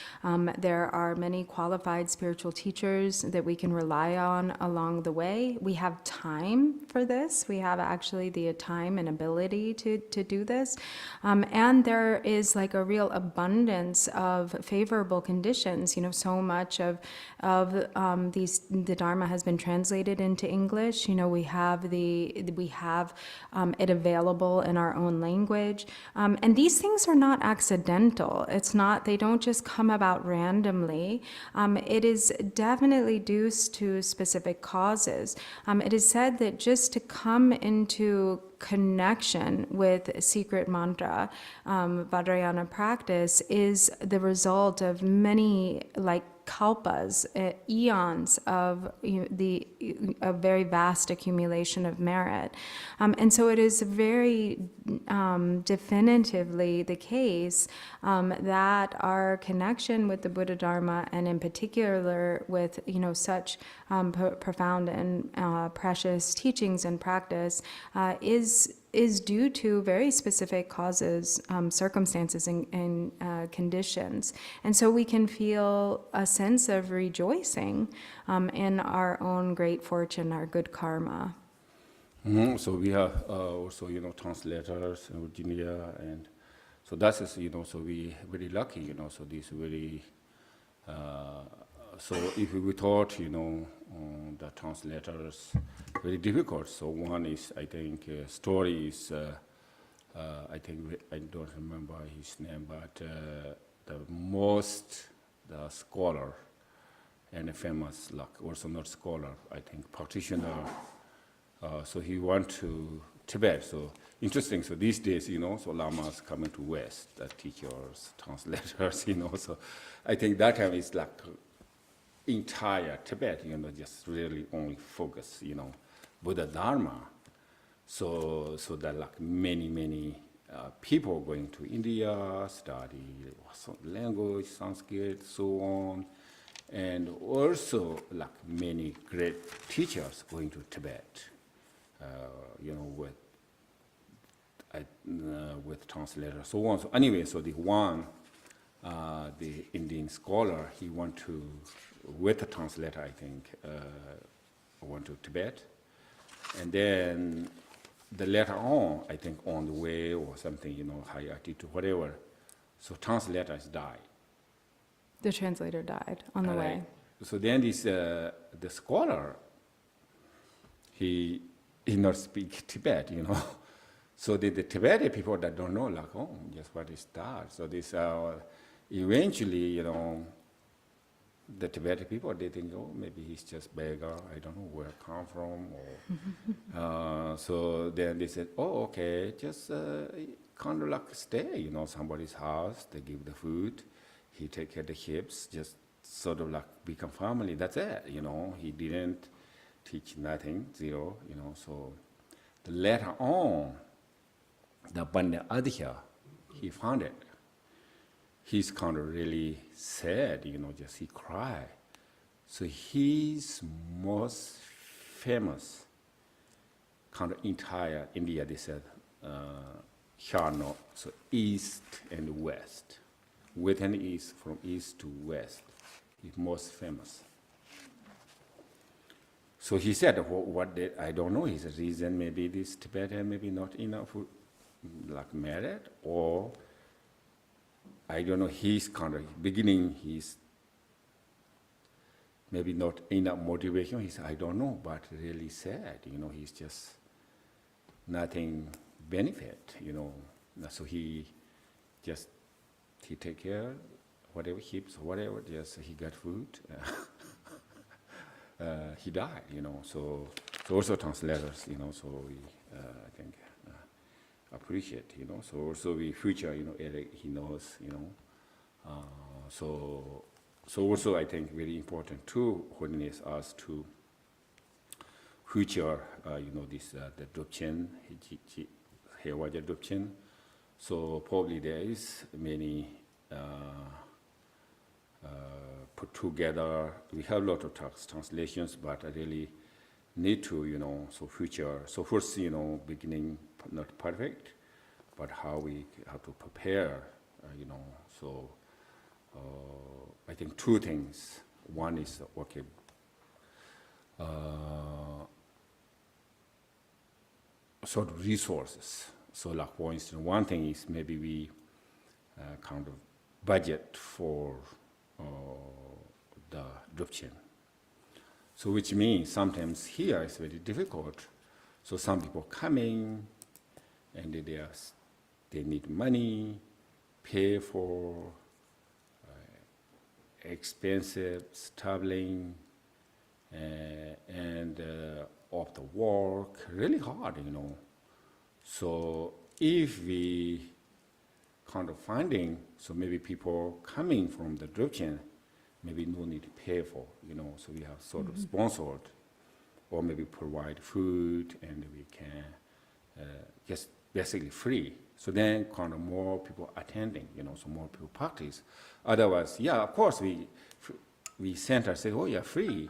Speaker 1: There are many qualified spiritual teachers that we can rely on along the way. We have time for this. We have actually the time and ability to do this. And there is like a real abundance of favorable conditions. So much of the Dharma has been translated into English. We have it available in our own language. And these things are not accidental. They don't just come about randomly. It is definitely due to specific causes. It is said that just to come into connection with secret mantra, Vajrayana practice, is the result of many kalpas, eons of a very vast accumulation of merit. And so it is very definitively the case that our connection with the Buddha Dharma, and in particular with such profound and precious teachings and practice, is due to very specific causes, circumstances, and conditions. And so we can feel a sense of rejoicing in our own great fortune, our good karma.
Speaker 3: So we have also, translators in Virginia, and so that is, so we very lucky, so this very, so if we thought, the translators very difficult. So one is, I think, story is, I think, I don't remember his name, but the scholar and famous, also not scholar, I think, practitioner. So he went to Tibet. So interesting. So these days, so lamas coming to West, the teachers, translators, So I think that time is entire Tibet, just really only focus, Buddha Dharma. So that many people going to India, study language, Sanskrit, so on, and also many great teachers going to Tibet, with translators, so on. So anyway, so the Indian scholar, he went to, with the translator, I think, went to Tibet. And then later on, I think on the way or something, high altitude, whatever, so translators died.
Speaker 1: The translator died on the way.
Speaker 3: So then the scholar, he not speak Tibet, So the Tibetan people that don't know, just what is that? So this eventually, the Tibetan people, they think, maybe he's just beggar, I don't know where come from. Or, so then they said, okay, just kind of stay, somebody's house, they give the food, he take care of the hips, just sort of become family, that's it, he didn't teach nothing, zero, so later on, the Banda Adhya, he found it. He's kind of really sad, just he cried. So his most famous, kind of entire India, they said, Shano, so east and west. Within east, from east to west, he's most famous. So he said, what did, I don't know his reason, maybe this Tibetan maybe not enough like merit, or I don't know, he's kind of beginning, he's maybe not enough motivation. He said, I don't know, but really sad, he's just nothing benefit, So he take care, whatever heaps, whatever, just he got food. He died, So also translators, So we, I think, appreciate, So also we future, Eric, he knows, So also I think very important too, Holiness us to future, this the Drupchen, Hevajra Drupchen. So probably there is many put together. We have a lot of translations, but I really need to, so future. So first, beginning not perfect, but how we have to prepare, So I think two things. One is sort of resources. So like for instance, one thing is maybe we kind of budget for the Drupchen. So which means sometimes here it's very difficult. So some people coming and they need money, pay for expensive traveling and of the work, really hard, So if we kind of finding, so maybe people coming from the Drupchen, maybe no need to pay for, So we have sort of sponsored, or maybe provide food, and we can just basically free. So then kind of more people attending, So more people practice. Otherwise, yeah, of course we center say, oh yeah, free,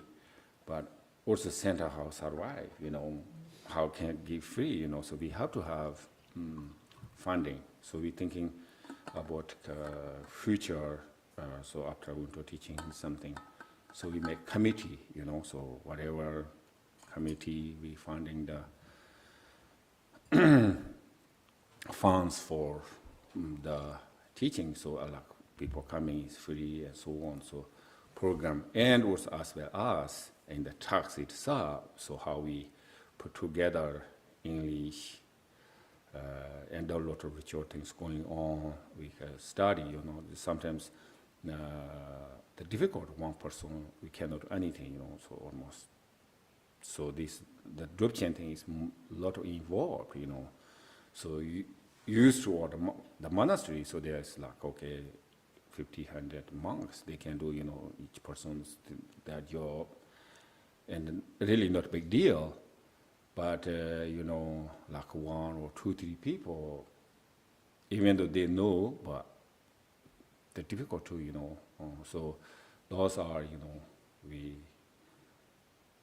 Speaker 3: but also center how survive, how can it give free, So we have to have funding. So we're thinking about future. So after winter teaching something, so we make committee, So whatever committee we funding the funds for the teaching, so like people coming is free and so on. So program, and also as well as in the tax itself, so how we put together English and a lot of ritual things going on. We can study, sometimes the difficult one person, we cannot do anything, so almost. So the Drupchen thing is a lot involved, So you used to the monastery, so there's like, 100 monks, they can do, each person's their job, and really not a big deal. But, like 1 or 2, 3 people, even though they know, but they're difficult to, so those are, we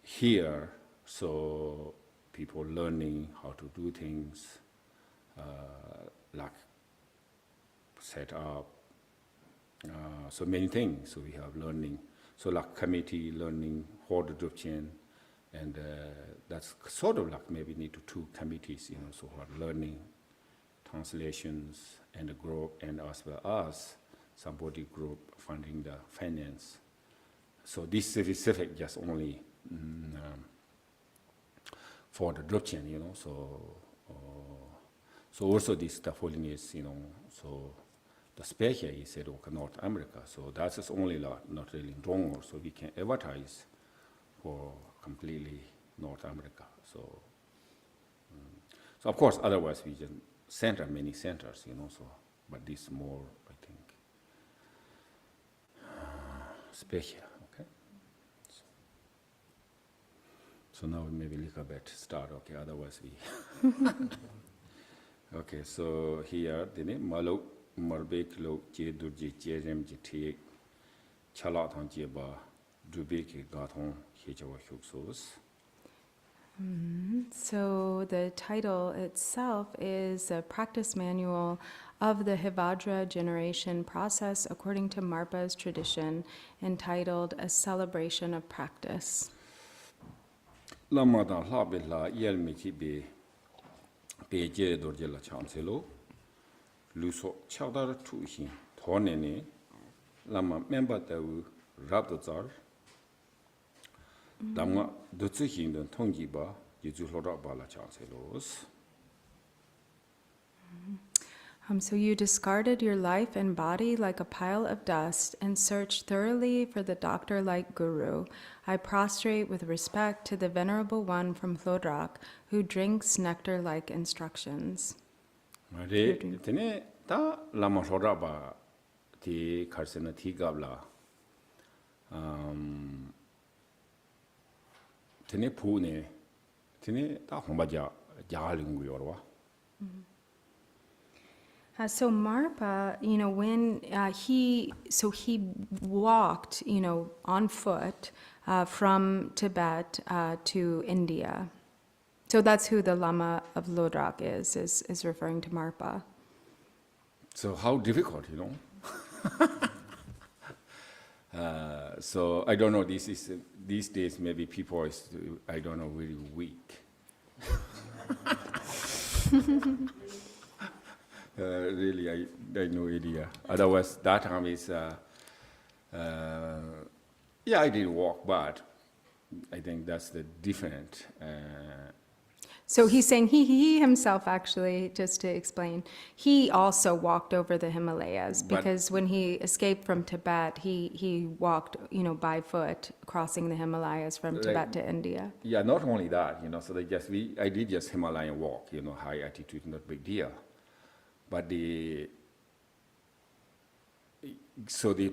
Speaker 3: here, so people learning how to do things, like set up, so many things. So we have learning, so like committee learning, hold the Drupchen, and that's sort of like maybe need to 2 committees, so who are learning, translations, and a group, and as well as somebody group funding the finance. So this specific just only for the Drupchen, so also this the holiness, so the special is said okay, North America. So that's just only not really wrong, so we can advertise for completely North America. So so of course otherwise we just center many centers, so but this more I think special, okay? So now maybe a little bit start, okay, otherwise we okay, so here the name Malo Marbek Lo Je Durji Jerem Jiti Chalathan Jeba Dubeki Gathon Hijawa Hugsos.
Speaker 1: So the title itself is a practice manual of the Hevajra generation process according to Marpa's tradition, entitled A Celebration of Practice.
Speaker 3: Lama da labe la yel mi ki be je dor je la cham se lo lu so chadar tu hin thone ne lama member da u rab do zar damga do tsu hin den tong ji ba ye zu lo ra ba la cham se los.
Speaker 1: So you discarded your life and body like a pile of dust and searched thoroughly for the doctor-like guru. I prostrate with respect to the venerable one from Lodrak who drinks nectar-like instructions.
Speaker 3: Re tene ta lama lo ra ba ti kharsena thi gabla tene pu ne tene ta homba ja ling yor wa.
Speaker 1: So Marpa, when he walked, on foot from Tibet to India. So that's who the Lama of Lodrak is referring to Marpa.
Speaker 3: So how difficult, So I don't know. These days maybe people is really weak. Really, I no idea. Otherwise, that time is I did walk, but I think that's the different.
Speaker 1: So he's saying he himself actually, just to explain, he also walked over the Himalayas because when he escaped from Tibet, he walked, by foot, crossing the Himalayas from Tibet to India.
Speaker 3: Yeah, not only that, so I did just Himalayan walk, high altitude, not big deal. But the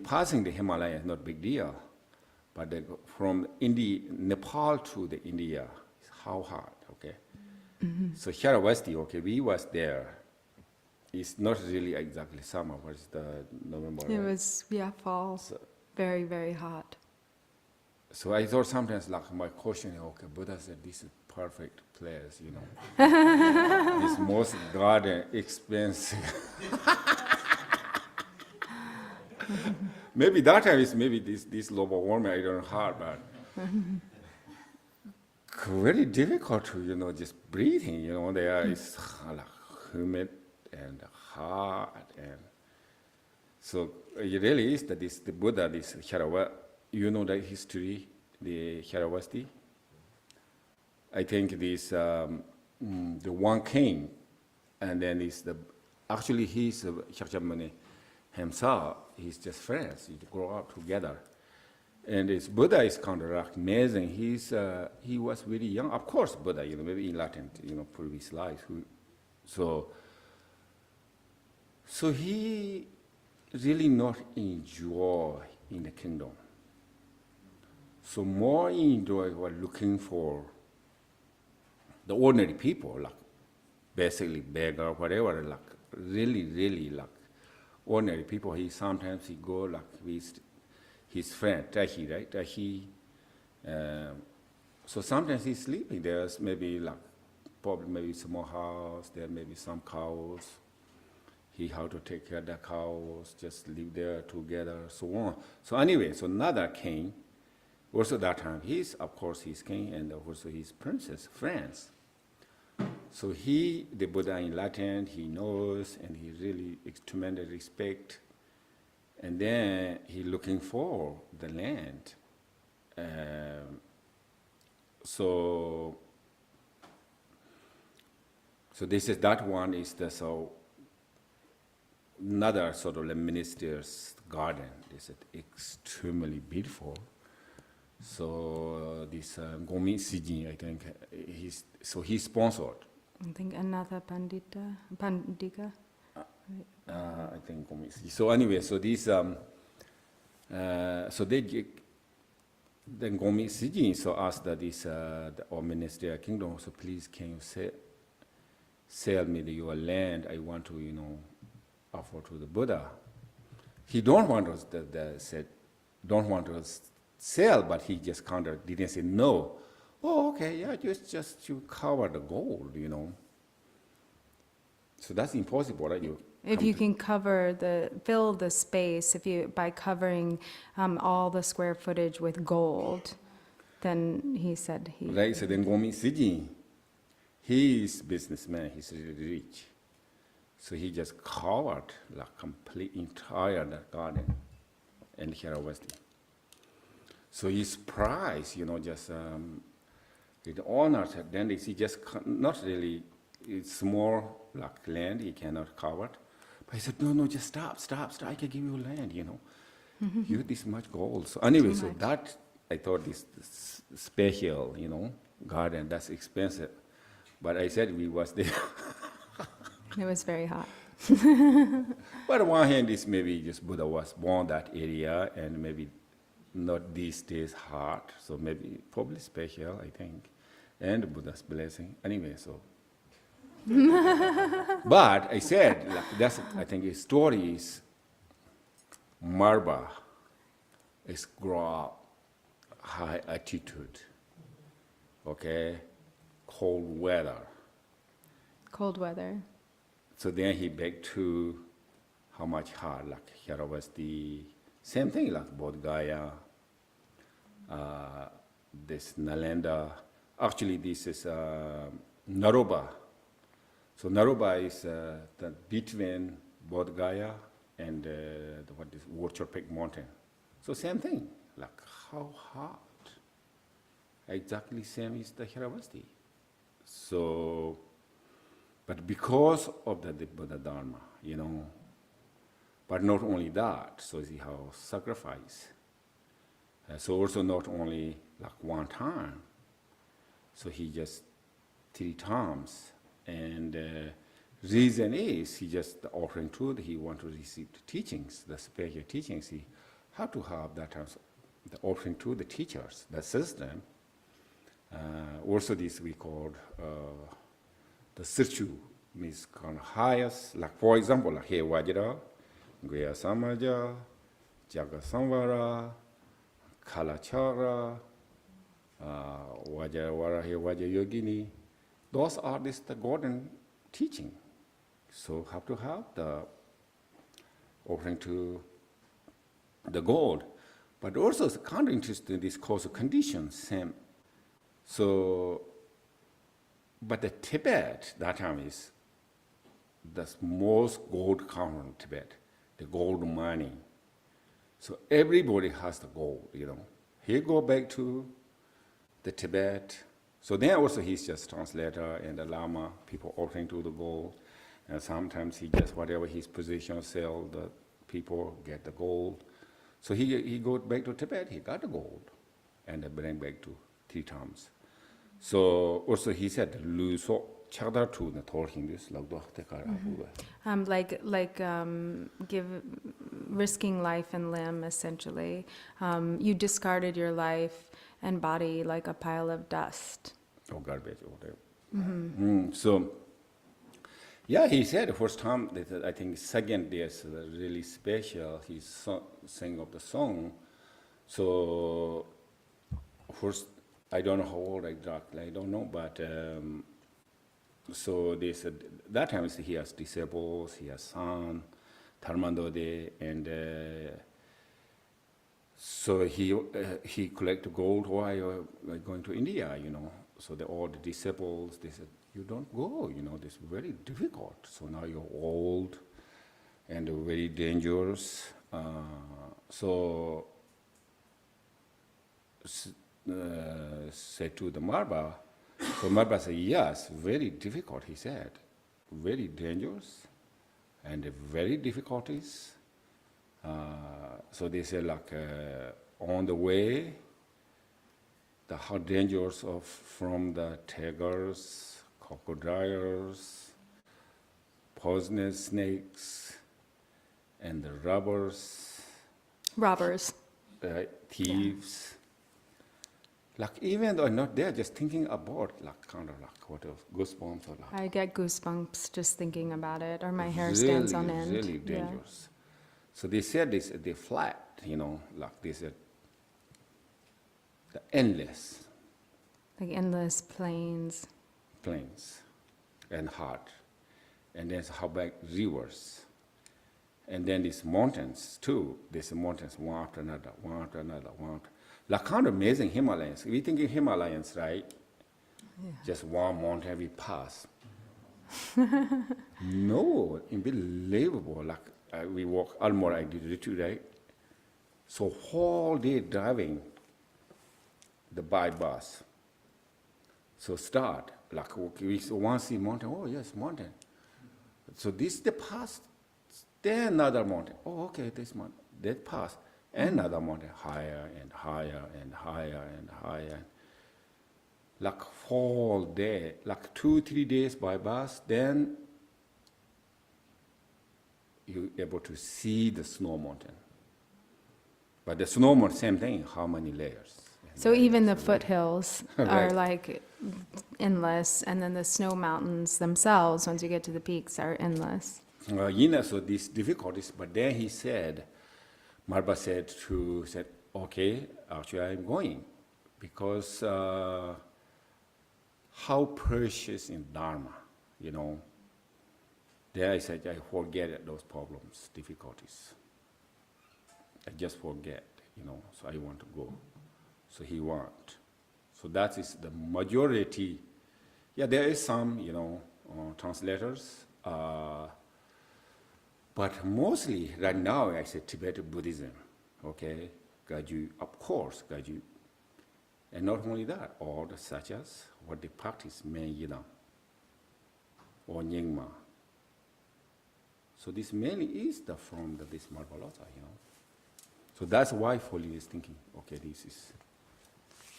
Speaker 3: passing the Himalaya is not big deal. But from Nepal to the India is how hard, okay? Mm-hmm. So Hevajra, okay, we was there. It's not really exactly summer, but it's the November.
Speaker 1: It was, fall, so, very, very hot.
Speaker 3: So I thought sometimes, like my question, okay, Buddha said this is perfect place, This most garden expensive. Maybe that time is this global warming, I don't know how, but very difficult to, just breathing, the air is like humid and hot, and so it really is that the Buddha, this Hevajra, the history, the Hevajra. I think this the one king, and then he's he's Shakyamuni himself. He's just friends. He grow up together, and this Buddha is kind of amazing. He was really young. Of course, Buddha, maybe in Latin, previous life. So he really not enjoy in the kingdom. So more enjoy what looking for the ordinary people, like basically beggar, whatever, like really, really like ordinary people. Sometimes he go like with his friend, Tahi, right? Tahi. So sometimes he's sleeping. There's maybe like probably maybe small house, there may be some cows. He how to take care of the cows, just live there together, so on. So anyway, so another king, also that time, of course he's king, and also his princess, France. So the Buddha in Latin, he knows, and he really tremendous respect. And then he looking for the land. So this is that one is another sort of the minister's garden. This is extremely beautiful. So this Gomi Sijin, I think, he sponsored.
Speaker 1: I think another Pandika.
Speaker 3: I think Gomi Sijin. So anyway, so this, so then Gomi Sijin so asked that our minister kingdom, so please can you sell me your land? I want to, offer to the Buddha. He don't want us don't want us sell, but he just didn't say no. Oh, okay, yeah, just you cover the gold, So that's impossible, right?
Speaker 1: If you can fill the space, by covering all the square footage with gold. Then he said he.
Speaker 3: Right, so then Gomi Siji, he is businessman, he's really rich. So he just covered like complete entire that garden in Hevajra. So his price, just it honored. Then he just not really. It's more like land he cannot cover. But he said, no, just stop. I can give you land. You have this much gold. So anyway, so that I thought this special, garden that's expensive. But I said we was there.
Speaker 1: It was very hot.
Speaker 3: But on one hand, is maybe just Buddha was born that area and maybe not these days hard, so maybe probably special, I think, and Buddha's blessing. Anyway, so. But I said, that's, I think his story is Marba is grow up high altitude, okay, cold weather.
Speaker 1: Cold weather.
Speaker 3: So then he back to how much hard, like here was the same thing, like Bodh Gaya, this Nalanda. Actually, this is Naroba. So Naroba is the between Bodh Gaya and what is Warchopek Mountain. So same thing, like how hard. Exactly same as the Hiravasti. So, but because of the Buddha Dharma, but not only that, so see how sacrifice. So also not only like one time, so he just 3 times. And reason is he just offering truth, he want to receive the teachings, the spiritual teachings. He have to have that the offering to the teachers, the system. Also this we call the Sirchu, means kind of highest, like for example, like Hevajra, Guya Samaja, Jaga Samvara, Kalachara, Vajravara Hevajra Yogini. Those are the golden teaching. So have to have the offering to the gold. But also it's kind of interesting, this causal conditions, same. So, but the Tibet, that time is the most gold country in Tibet, the gold mining. So everybody has the gold, He go back to the Tibet. So then also he's just translator and the Lama, people offering to the gold. And sometimes he just, whatever his position sell, the people get the gold. So he go back to Tibet, he got the gold. And they bring back to 3 times. So also he said, Luso chadar tu na thorhin this
Speaker 1: Risking life and limb, essentially. You discarded your life and body like a pile of dust.
Speaker 3: Or garbage or whatever. So, yeah, he said the first time, that I think second day is really special. He sang of the song. So, first, I don't know how old exactly, I don't know, but so they said that time he has disciples, he has son, Dharmandode, and so he collect gold while going to India, So all the disciples, they said, you don't go, this is very difficult. So now you're old and very dangerous. Said to the Marba. So Marba said, yes, very difficult, he said. Very dangerous and very difficulties. So they said, on the way, how dangerous from the tigers, crocodiles, poisonous snakes, and the robbers, thieves. Even though I'm not there, just thinking about what of goosebumps or
Speaker 1: I get goosebumps just thinking about it, or my hair
Speaker 3: really,
Speaker 1: stands on end.
Speaker 3: Really dangerous. So they said this, they flat, they said the endless.
Speaker 1: Like endless plains.
Speaker 3: Plains and hard. And then how about rivers And then these mountains too. These mountains one after another, one after another, one after. Like kind of amazing Himalayas. We think in Himalayas, right?
Speaker 1: Yeah.
Speaker 3: Just one mountain we pass. No, unbelievable. Like we walk almost like the two, right? So whole day driving the by bus. So start like we once see mountain. Oh yes, mountain. So this the past. Then another mountain. Oh okay, this mountain. That pass. Another mountain higher and higher and higher and higher. Like whole day, like 2-3 days by bus. Then you're able to see the snow mountain. But the snow mountain, same thing. How many layers?
Speaker 1: So even the foothills are
Speaker 3: Right.
Speaker 1: like endless, and then the snow mountains themselves, once you get to the peaks, are endless.
Speaker 3: So these difficulties, but then he said, Marba said, okay, actually I'm going, because how precious in Dharma, you know. There I said, I forget those problems, difficulties. I just forget, you know, so I want to go. So he wants. So that is the majority. Yeah, there is some, you know, translators, but mostly right now I say Tibetan Buddhism, okay? Gaju, of course, Gaju. And not only that, all the such as what they practice, Men Yidam or Nyingma. So this mainly is from this Marbalota, you know. So that's why Foley is thinking, okay, this is,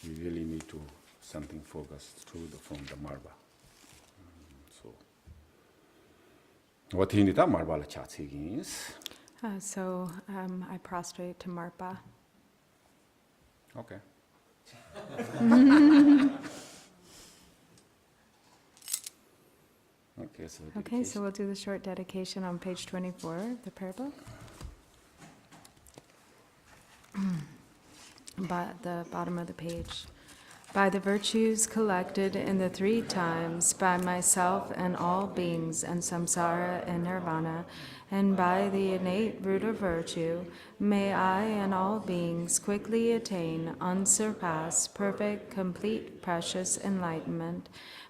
Speaker 3: we really need to something focused from the Marba. So what he need Marba chatting is.
Speaker 1: So I prostrate to Marpa.
Speaker 3: Okay.
Speaker 1: Okay, so we'll do the short dedication on page 24 of the prayer book. But the bottom of the page. By the virtues collected in the 3 times, by myself and all beings and samsara and nirvana, and by the innate root of virtue, may I and all beings quickly attain unsurpassed, perfect, complete, precious enlightenment.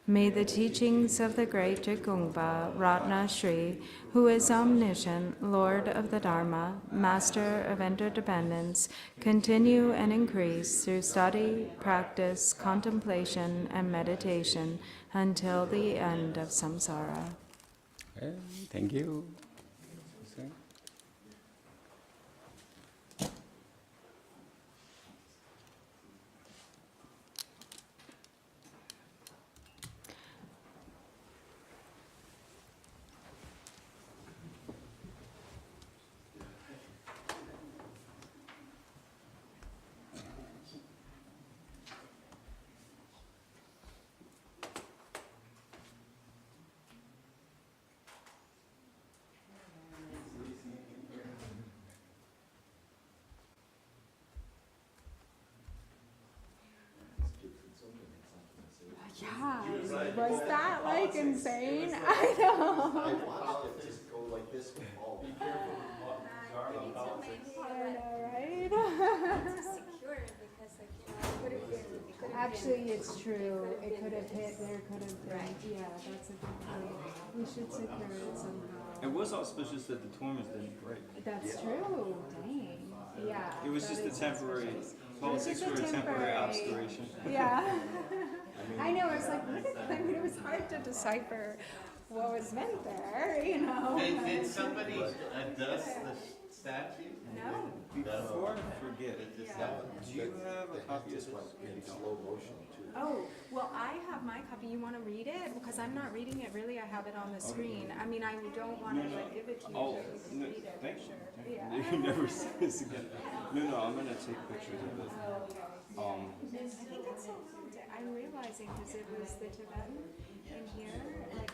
Speaker 1: May the teachings of the great Jigungpa Ratna Shri, who is omniscient, Lord of the Dharma, Master of interdependence, continue and increase through study, practice, contemplation, and meditation until the end of samsara.
Speaker 3: Okay, thank you.
Speaker 1: Yeah, was that like insane? I know.
Speaker 4: Wow, if just go like this, oh, be careful.
Speaker 1: I know, right?
Speaker 5: Secure because like could have been
Speaker 1: Actually, it's true. It could have hit, there could have been. Yeah, that's a good point. We should secure it somehow.
Speaker 6: It was auspicious that the torments didn't break.
Speaker 1: That's true. Dang. Yeah.
Speaker 6: It was just a temporary, politics were a temporary obscuration.
Speaker 1: Yeah. I know. It's like, I mean, it was hard to decipher what was meant there, you know.
Speaker 4: Did somebody dust the statue?
Speaker 1: No.
Speaker 6: Before I forget, do you have a copy of this?
Speaker 4: In slow motion too.
Speaker 1: Oh, well, I have my copy. You want to read it? Because I'm not reading it really. I have it on the screen. I mean, I don't want to like give it to you
Speaker 6: Oh,
Speaker 1: so you can
Speaker 6: no,
Speaker 1: read it.
Speaker 6: thank
Speaker 1: for
Speaker 6: you.
Speaker 1: sure. Yeah.
Speaker 6: You never see this again. No, I'm gonna take pictures of it.
Speaker 1: I think it's so haunted. I'm realizing because it was the Tibetan in here, like